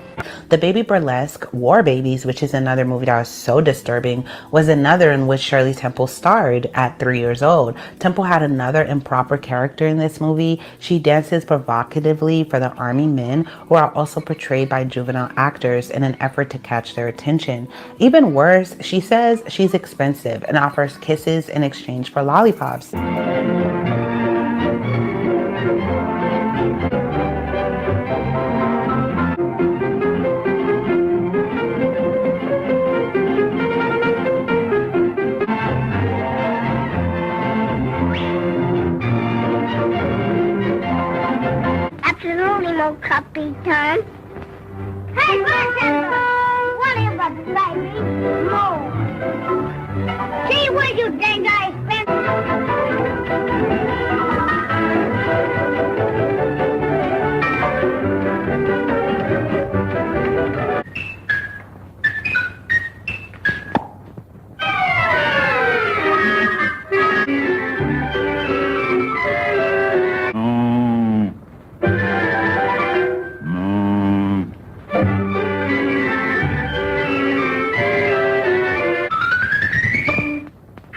The Baby Burlesque, War Babies, which is another movie that was so disturbing, was another in which Shirley Temple starred at 3 years old. Temple had another improper character in this movie. She dances provocatively for the army men who are also portrayed by juvenile actors in an effort to catch their attention. Even worse, she says she's expensive and offers kisses in exchange for lollipops. Absolutely no copy time. Hey, bartender! What is a baby? More. See what you think I spent?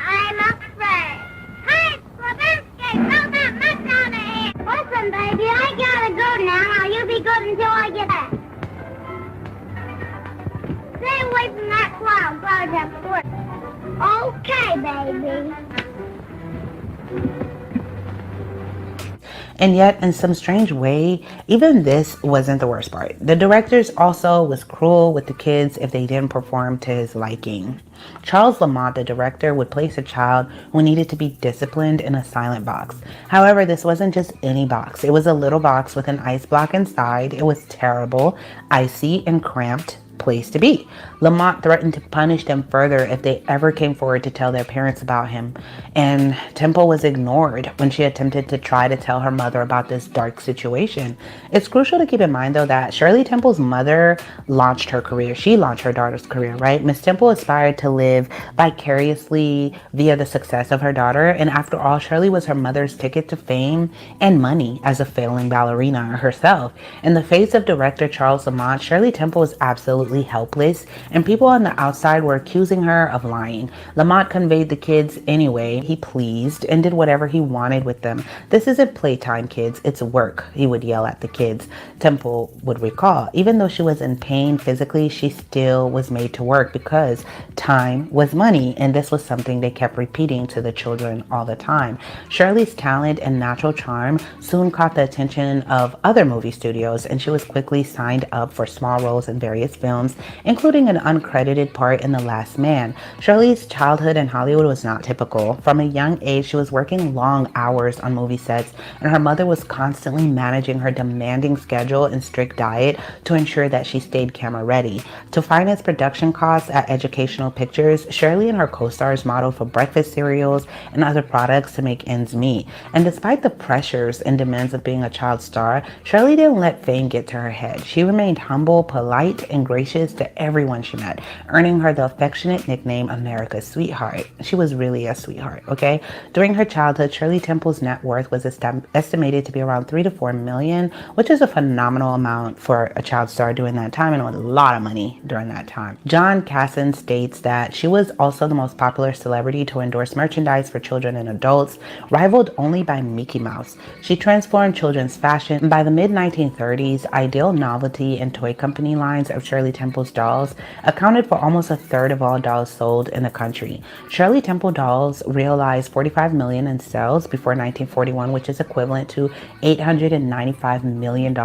I'm afraid. Hey, Slavinsky, throw that mess out of here. Listen, baby, I gotta go now. Now you be good until I get back. Stay away from that cloud. Clouds have sport. Okay, baby. And yet, in some strange way, even this wasn't the worst part. The director also was cruel with the kids if they didn't perform to his liking. Charles Lamont, the director, would place a child who needed to be disciplined in a silent box. However, this wasn't just any box. It was a little box with an ice block inside. It was terrible, icy, and cramped place to be. Lamont threatened to punish them further if they ever came forward to tell their parents about him. And Temple was ignored when she attempted to try to tell her mother about this dark situation. It's crucial to keep in mind, though, that Shirley Temple's mother launched her career. She launched her daughter's career, right? Miss Temple aspired to live vicariously via the success of her daughter. And after all, Shirley was her mother's ticket to fame and money as a failing ballerina herself. In the face of director Charles Lamont, Shirley Temple was absolutely helpless, and people on the outside were accusing her of lying. Lamont conveyed the kids anyway he pleased and did whatever he wanted with them. "This isn't playtime, kids, it's work," he would yell at the kids. Temple would recall, even though she was in pain physically, she still was made to work because time was money, and this was something they kept repeating to the children all the time. Shirley's talent and natural charm soon caught the attention of other movie studios, and she was quickly signed up for small roles in various films, including an uncredited part in The Last Man. Shirley's childhood in Hollywood was not typical. From a young age, she was working long hours on movie sets, and her mother was constantly managing her demanding schedule and strict diet to ensure that she stayed camera ready. To finance production costs at Educational Pictures, Shirley and her co-stars modeled for breakfast cereals and other products to make ends meet. And despite the pressures and demands of being a child star, Shirley didn't let fame get to her head. She remained humble, polite, and graceful gracious to everyone she met, earning her the affectionate nickname America's Sweetheart. She was really a sweetheart, okay? During her childhood, Shirley Temple's net worth was estimated to be around 3 to 4 million, which is a phenomenal amount for a child star during that time and a lot of money during that time. John Casson states that she was also the most popular celebrity to endorse merchandise for children and adults, rivaled only by Mickey Mouse. She transformed children's fashion. By the mid-1930s, Ideal Novelty and toy company lines of Shirley Temple's dolls accounted for almost a third of all dolls sold in the country. Shirley Temple dolls realized $45 million in sales before 1941, which is equivalent to $895 million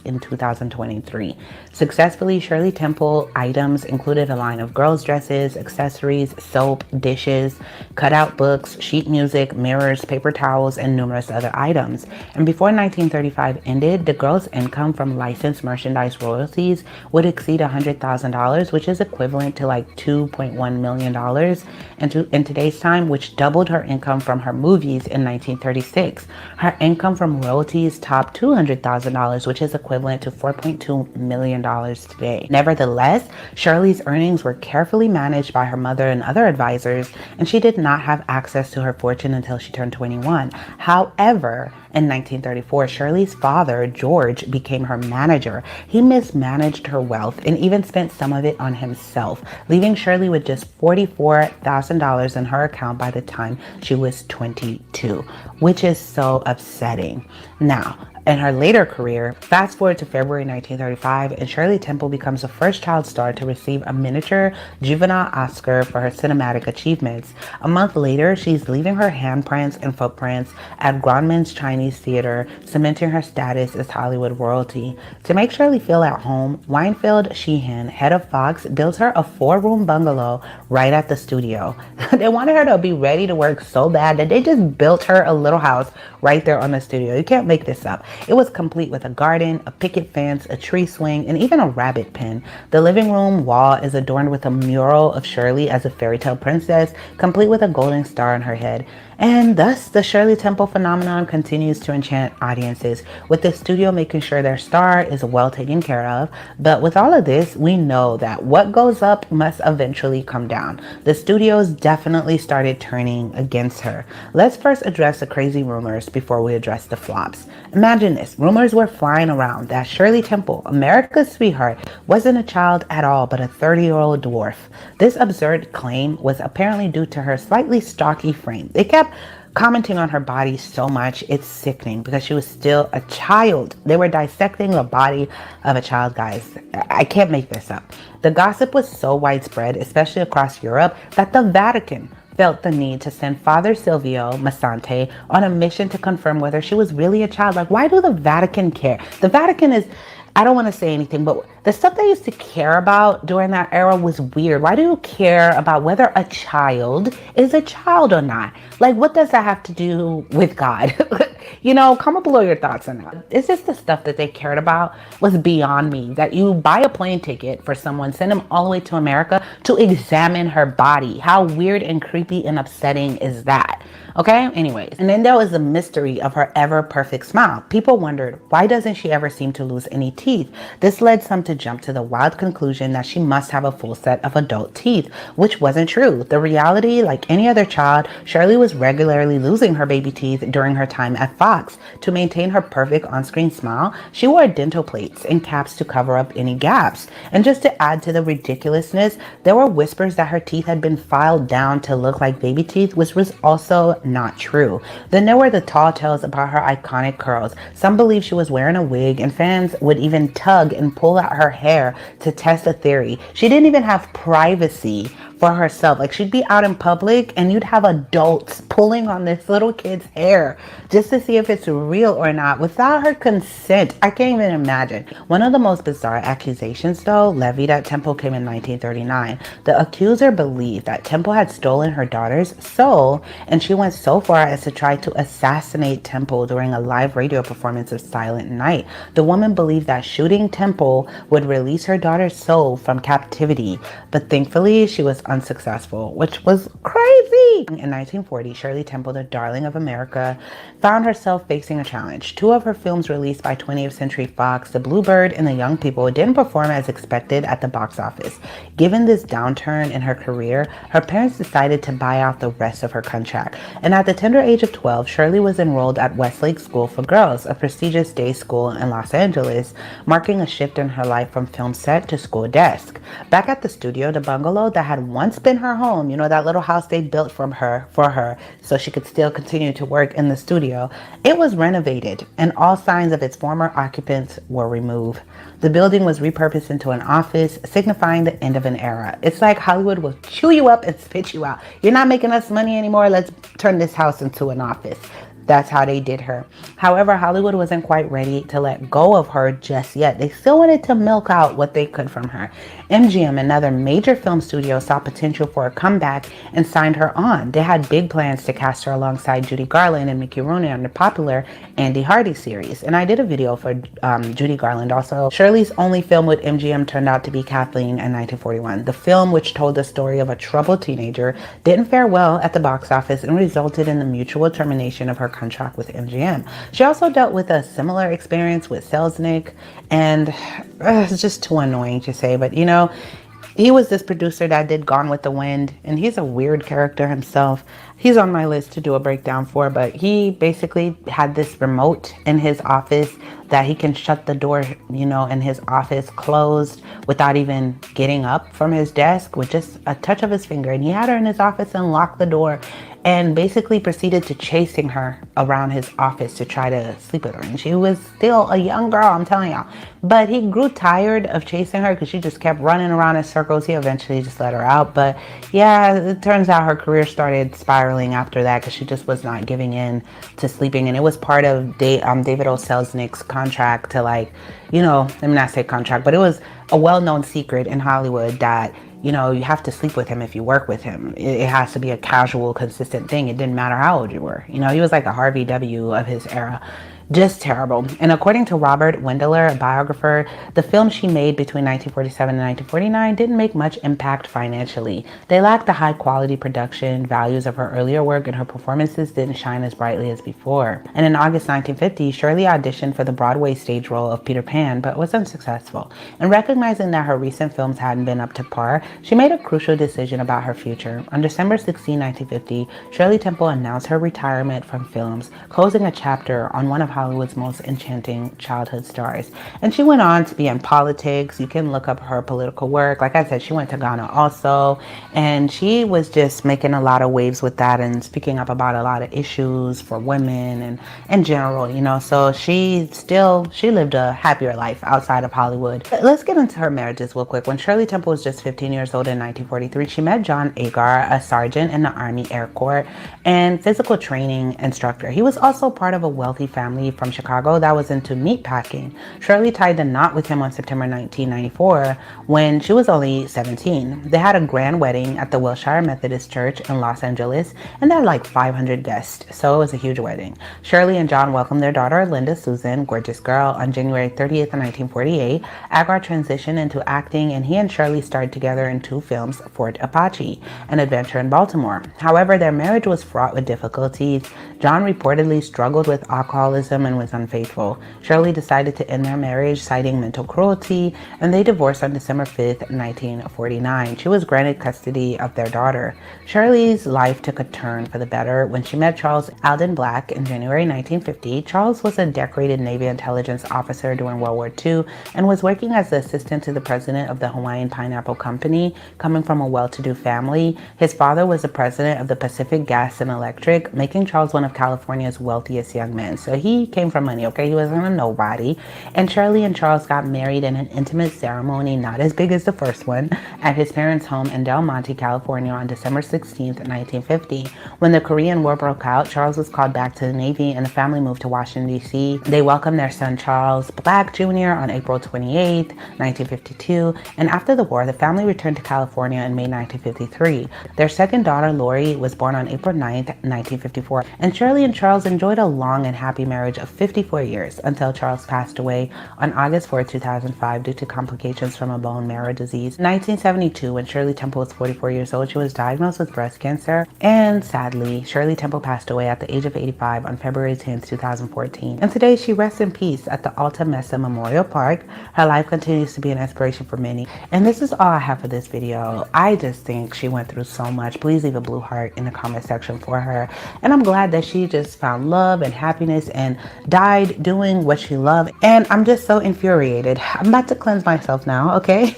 in 2023. Successfully, Shirley Temple items included a line of girls' dresses, accessories, soap, dishes, cutout books, sheet music, mirrors, paper towels, and numerous other items. And before 1935 ended, the girls' income from licensed merchandise royalties would exceed $100,000, which is equivalent to like $2.1 million in today's time, which doubled her income from her movies in 1936. Her income from royalties topped $200,000, which is equivalent to $4.2 million today. Nevertheless, Shirley's earnings were carefully managed by her mother and other advisors, and she did not have access to her fortune until she turned 21. However, in 1934, Shirley's father, George, became her manager. He mismanaged her wealth and even spent some of it on himself, leaving Shirley with just $44,000 in her account by the time she was 22, which is so upsetting. Now, in her later career, fast forward to February 1935, and Shirley Temple becomes the first child star to receive a miniature juvenile Oscar for her cinematic achievements. A month later, she's leaving her handprints and footprints at Grauman's Chinese Theater, cementing her status as Hollywood royalty. To make Shirley feel at home, Weinfeld Sheehan, head of Fox, builds her a 4-room bungalow right at the studio. They wanted her to be ready to work so bad that they just built her a little house right there on the studio. You can't make this up. It was complete with a garden, a picket fence, a tree swing, and even a rabbit pen. The living room wall is adorned with a mural of Shirley as a fairy tale princess, complete with a golden star on her head. And thus, the Shirley Temple phenomenon continues to enchant audiences, with the studio making sure their star is well taken care of. But with all of this, we know that what goes up must eventually come down. The studios definitely started turning against her. Let's first address the crazy rumors before we address the flops. Imagine this. Rumors were flying around that Shirley Temple, America's sweetheart, wasn't a child at all, but a 30-year-old dwarf. This absurd claim was apparently due to her slightly stocky frame. They kept commenting on her body so much, it's sickening, because she was still a child. They were dissecting the body of a child, guys. I can't make this up. The gossip was so widespread, especially across Europe, that the Vatican felt the need to send Father Silvio Massante on a mission to confirm whether she was really a child. Like, why do the Vatican care? The Vatican is, I don't want to say anything, but the stuff they used to care about during that era was weird. Why do you care about whether a child is a child or not? Like, what does that have to do with God? You know, comment below your thoughts on that. It's just the stuff that they cared about was beyond me. That you buy a plane ticket for someone, send them all the way to America to examine her body. How weird and creepy and upsetting is that? Okay, anyways. And then there was the mystery of her ever perfect smile. People wondered, why doesn't she ever seem to lose any teeth? This led some to jump to the wild conclusion that she must have a full set of adult teeth, which wasn't true. The reality, like any other child, Shirley was regularly losing her baby teeth during her time at Fox. To maintain her perfect on-screen smile, she wore dental plates and caps to cover up any gaps. And just to add to the ridiculousness, there were whispers that her teeth had been filed down to look like baby teeth, which was also not true. Then there were the tall tales about her iconic curls. Some believe she was wearing a wig, and fans would even tug and pull out her hair to test the theory. She didn't even have privacy for herself. Like, she'd be out in public and you'd have adults pulling on this little kid's hair just to see if it's real or not without her consent. I can't even imagine. One of the most bizarre accusations, though, levied at Temple came in 1939. The accuser believed that Temple had stolen her daughter's soul, and she went so far as to try to assassinate Temple during a live radio performance of Silent Night. The woman believed that shooting Temple would release her daughter's soul from captivity, but thankfully she was unsuccessful, which was crazy. In 1940, Shirley Temple, the darling of America, found herself facing a challenge. Two of her films released by 20th Century Fox, The Bluebird and The Young People, didn't perform as expected at the box office. Given this downturn in her career, her parents decided to buy out the rest of her contract. And at the tender age of 12, Shirley was enrolled at Westlake School for Girls, a prestigious day school in Los Angeles, marking a shift in her life from film set to school desk. Back at the studio, the bungalow that had once been her home, that little house they built for her so she could still continue to work in the studio, it was renovated and all signs of its former occupants were removed. The building was repurposed into an office, signifying the end of an era. It's like Hollywood will chew you up and spit you out. You're not making us money anymore. Let's turn this house into an office. That's how they did her. However, Hollywood wasn't quite ready to let go of her just yet. They still wanted to milk out what they could from her. MGM, another major film studio, saw potential for a comeback and signed her on. They had big plans to cast her alongside Judy Garland and Mickey Rooney on the popular Andy Hardy series. And I did a video for Judy Garland also. Shirley's only film with MGM turned out to be Kathleen in 1941. The film, which told the story of a troubled teenager, didn't fare well at the box office and resulted in the mutual termination of her contract with MGM. She also dealt with a similar experience with Selznick, and it's just too annoying to say, but he was this producer that did Gone with the Wind, and he's a weird character himself. He's on my list to do a breakdown for, but he basically had this remote in his office that he can shut the door, in his office closed without even getting up from his desk with just a touch of his finger. And he had her in his office and locked the door and basically proceeded to chasing her around his office to try to sleep with her. And she was still a young girl, I'm telling y'all. But he grew tired of chasing her because she just kept running around in circles. He eventually just let her out. But yeah, it turns out her career started spiraling after that because she just was not giving in to sleeping. And it was part of David O. Selznick's contract to let me not say contract, but it was a well-known secret in Hollywood that you have to sleep with him if you work with him. It has to be a casual, consistent thing. It didn't matter how old you were. He was like a Harvey W. of his era. Just terrible. And according to Robert Wendler, a biographer, the films she made between 1947 and 1949 didn't make much impact financially. They lacked the high quality production values of her earlier work, and her performances didn't shine as brightly as before. And in August 1950, Shirley auditioned for the Broadway stage role of Peter Pan, but was unsuccessful. And recognizing that her recent films hadn't been up to par, she made a crucial decision about her future. On December 16, 1950, Shirley Temple announced her retirement from films, closing a chapter on one of Hollywood's most enchanting childhood stars. And she went on to be in politics. You can look up her political work. Like I said, she went to Ghana also, and she was just making a lot of waves with that and speaking up about a lot of issues for women and in general, so she lived a happier life outside of Hollywood. But let's get into her marriages real quick. When Shirley Temple was just 15 years old in 1943, she met John Agar, a sergeant in the Army Air Corps and physical training instructor. He was also part of a wealthy family from Chicago that was into meat packing. Shirley tied the knot with him on September 1994 when she was only 17. They had a grand wedding at the Wilshire Methodist Church in Los Angeles, and they had like 500 guests, so it was a huge wedding. Shirley and John welcomed their daughter, Linda Susan, gorgeous girl, on January 30th, 1948. Agar transitioned into acting, and he and Shirley starred together in two films, Fort Apache and Adventure in Baltimore. However, their marriage was fraught with difficulties. John reportedly struggled with alcoholism and was unfaithful. Shirley decided to end their marriage, citing mental cruelty, and they divorced on December 5th, 1949. She was granted custody of their daughter. Shirley's life took a turn for the better when she met Charles Alden Black in January 1950. Charles was a decorated Navy intelligence officer during World War II and was working as the assistant to the president of the Hawaiian Pineapple Company, coming from a well-to-do family. His father was the president of the Pacific Gas and Electric, making Charles one of California's wealthiest young men. So he came from money, okay? He wasn't a nobody. And Shirley and Charles got married in an intimate ceremony, not as big as the first one, at his parents' home in Del Monte, California on December 16th, 1950. When the Korean War broke out, Charles was called back to the Navy and the family moved to Washington, D.C. They welcomed their son Charles Black Jr. on April 28th, 1952. And after the war, the family returned to California in May 1953. Their second daughter, Lori, was born on April 9th, 1954. And Shirley and Charles enjoyed a long and happy marriage charge of 54 years until Charles passed away on August 4, 2005 due to complications from a bone marrow disease. In 1972, when Shirley Temple was 44 years old, she was diagnosed with breast cancer. And sadly, Shirley Temple passed away at the age of 85 on February 10, 2014. And today she rests in peace at the Alta Mesa Memorial Park. Her life continues to be an inspiration for many. And this is all I have for this video. I just think she went through so much. Please leave a blue heart in the comment section for her. And I'm glad that she just found love and happiness and died doing what she loved. And I'm just so infuriated. I'm about to cleanse myself now, okay?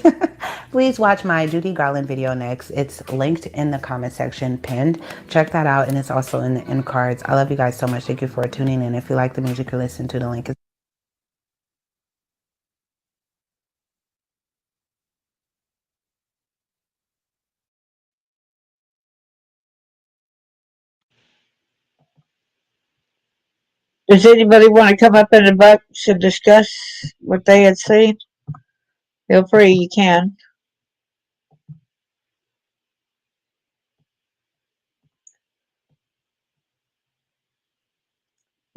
Please watch my Judy Garland video next. It's linked in the comment section pinned. Check that out, and it's also in the end cards. I love you guys so much. Thank you for tuning in. If you like the music you listen to, the link is Does anybody want to come up in the box and discuss what they had seen? Feel free, you can.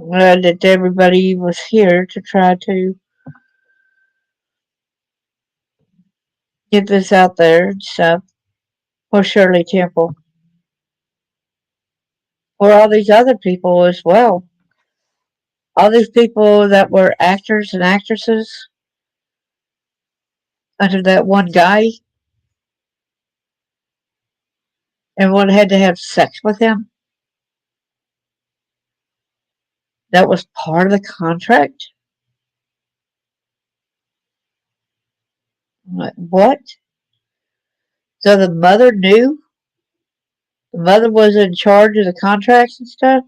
Glad that everybody was here to try to get this out there and stuff. For Shirley Temple. For all these other people as well. All these people that were actors and actresses under that one guy, and one had to have sex with him. That was part of the contract. I'm like, what? So the mother knew? The mother was in charge of the contracts and stuff?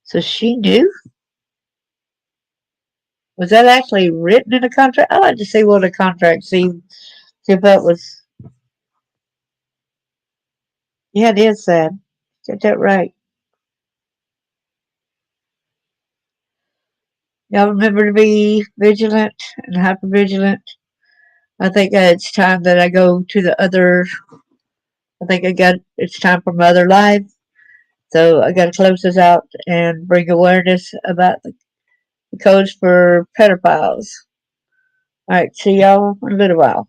So she knew? Was that actually written in a contract? I'd like to see what a contract, see if that was... Yeah, it is sad. Get that right. Y'all remember to be vigilant and hypervigilant. I think it's time that I go to the other... it's time for my other live. So I got to close this out and bring awareness about the codes for pedophiles. Alright, see y'all in a little while.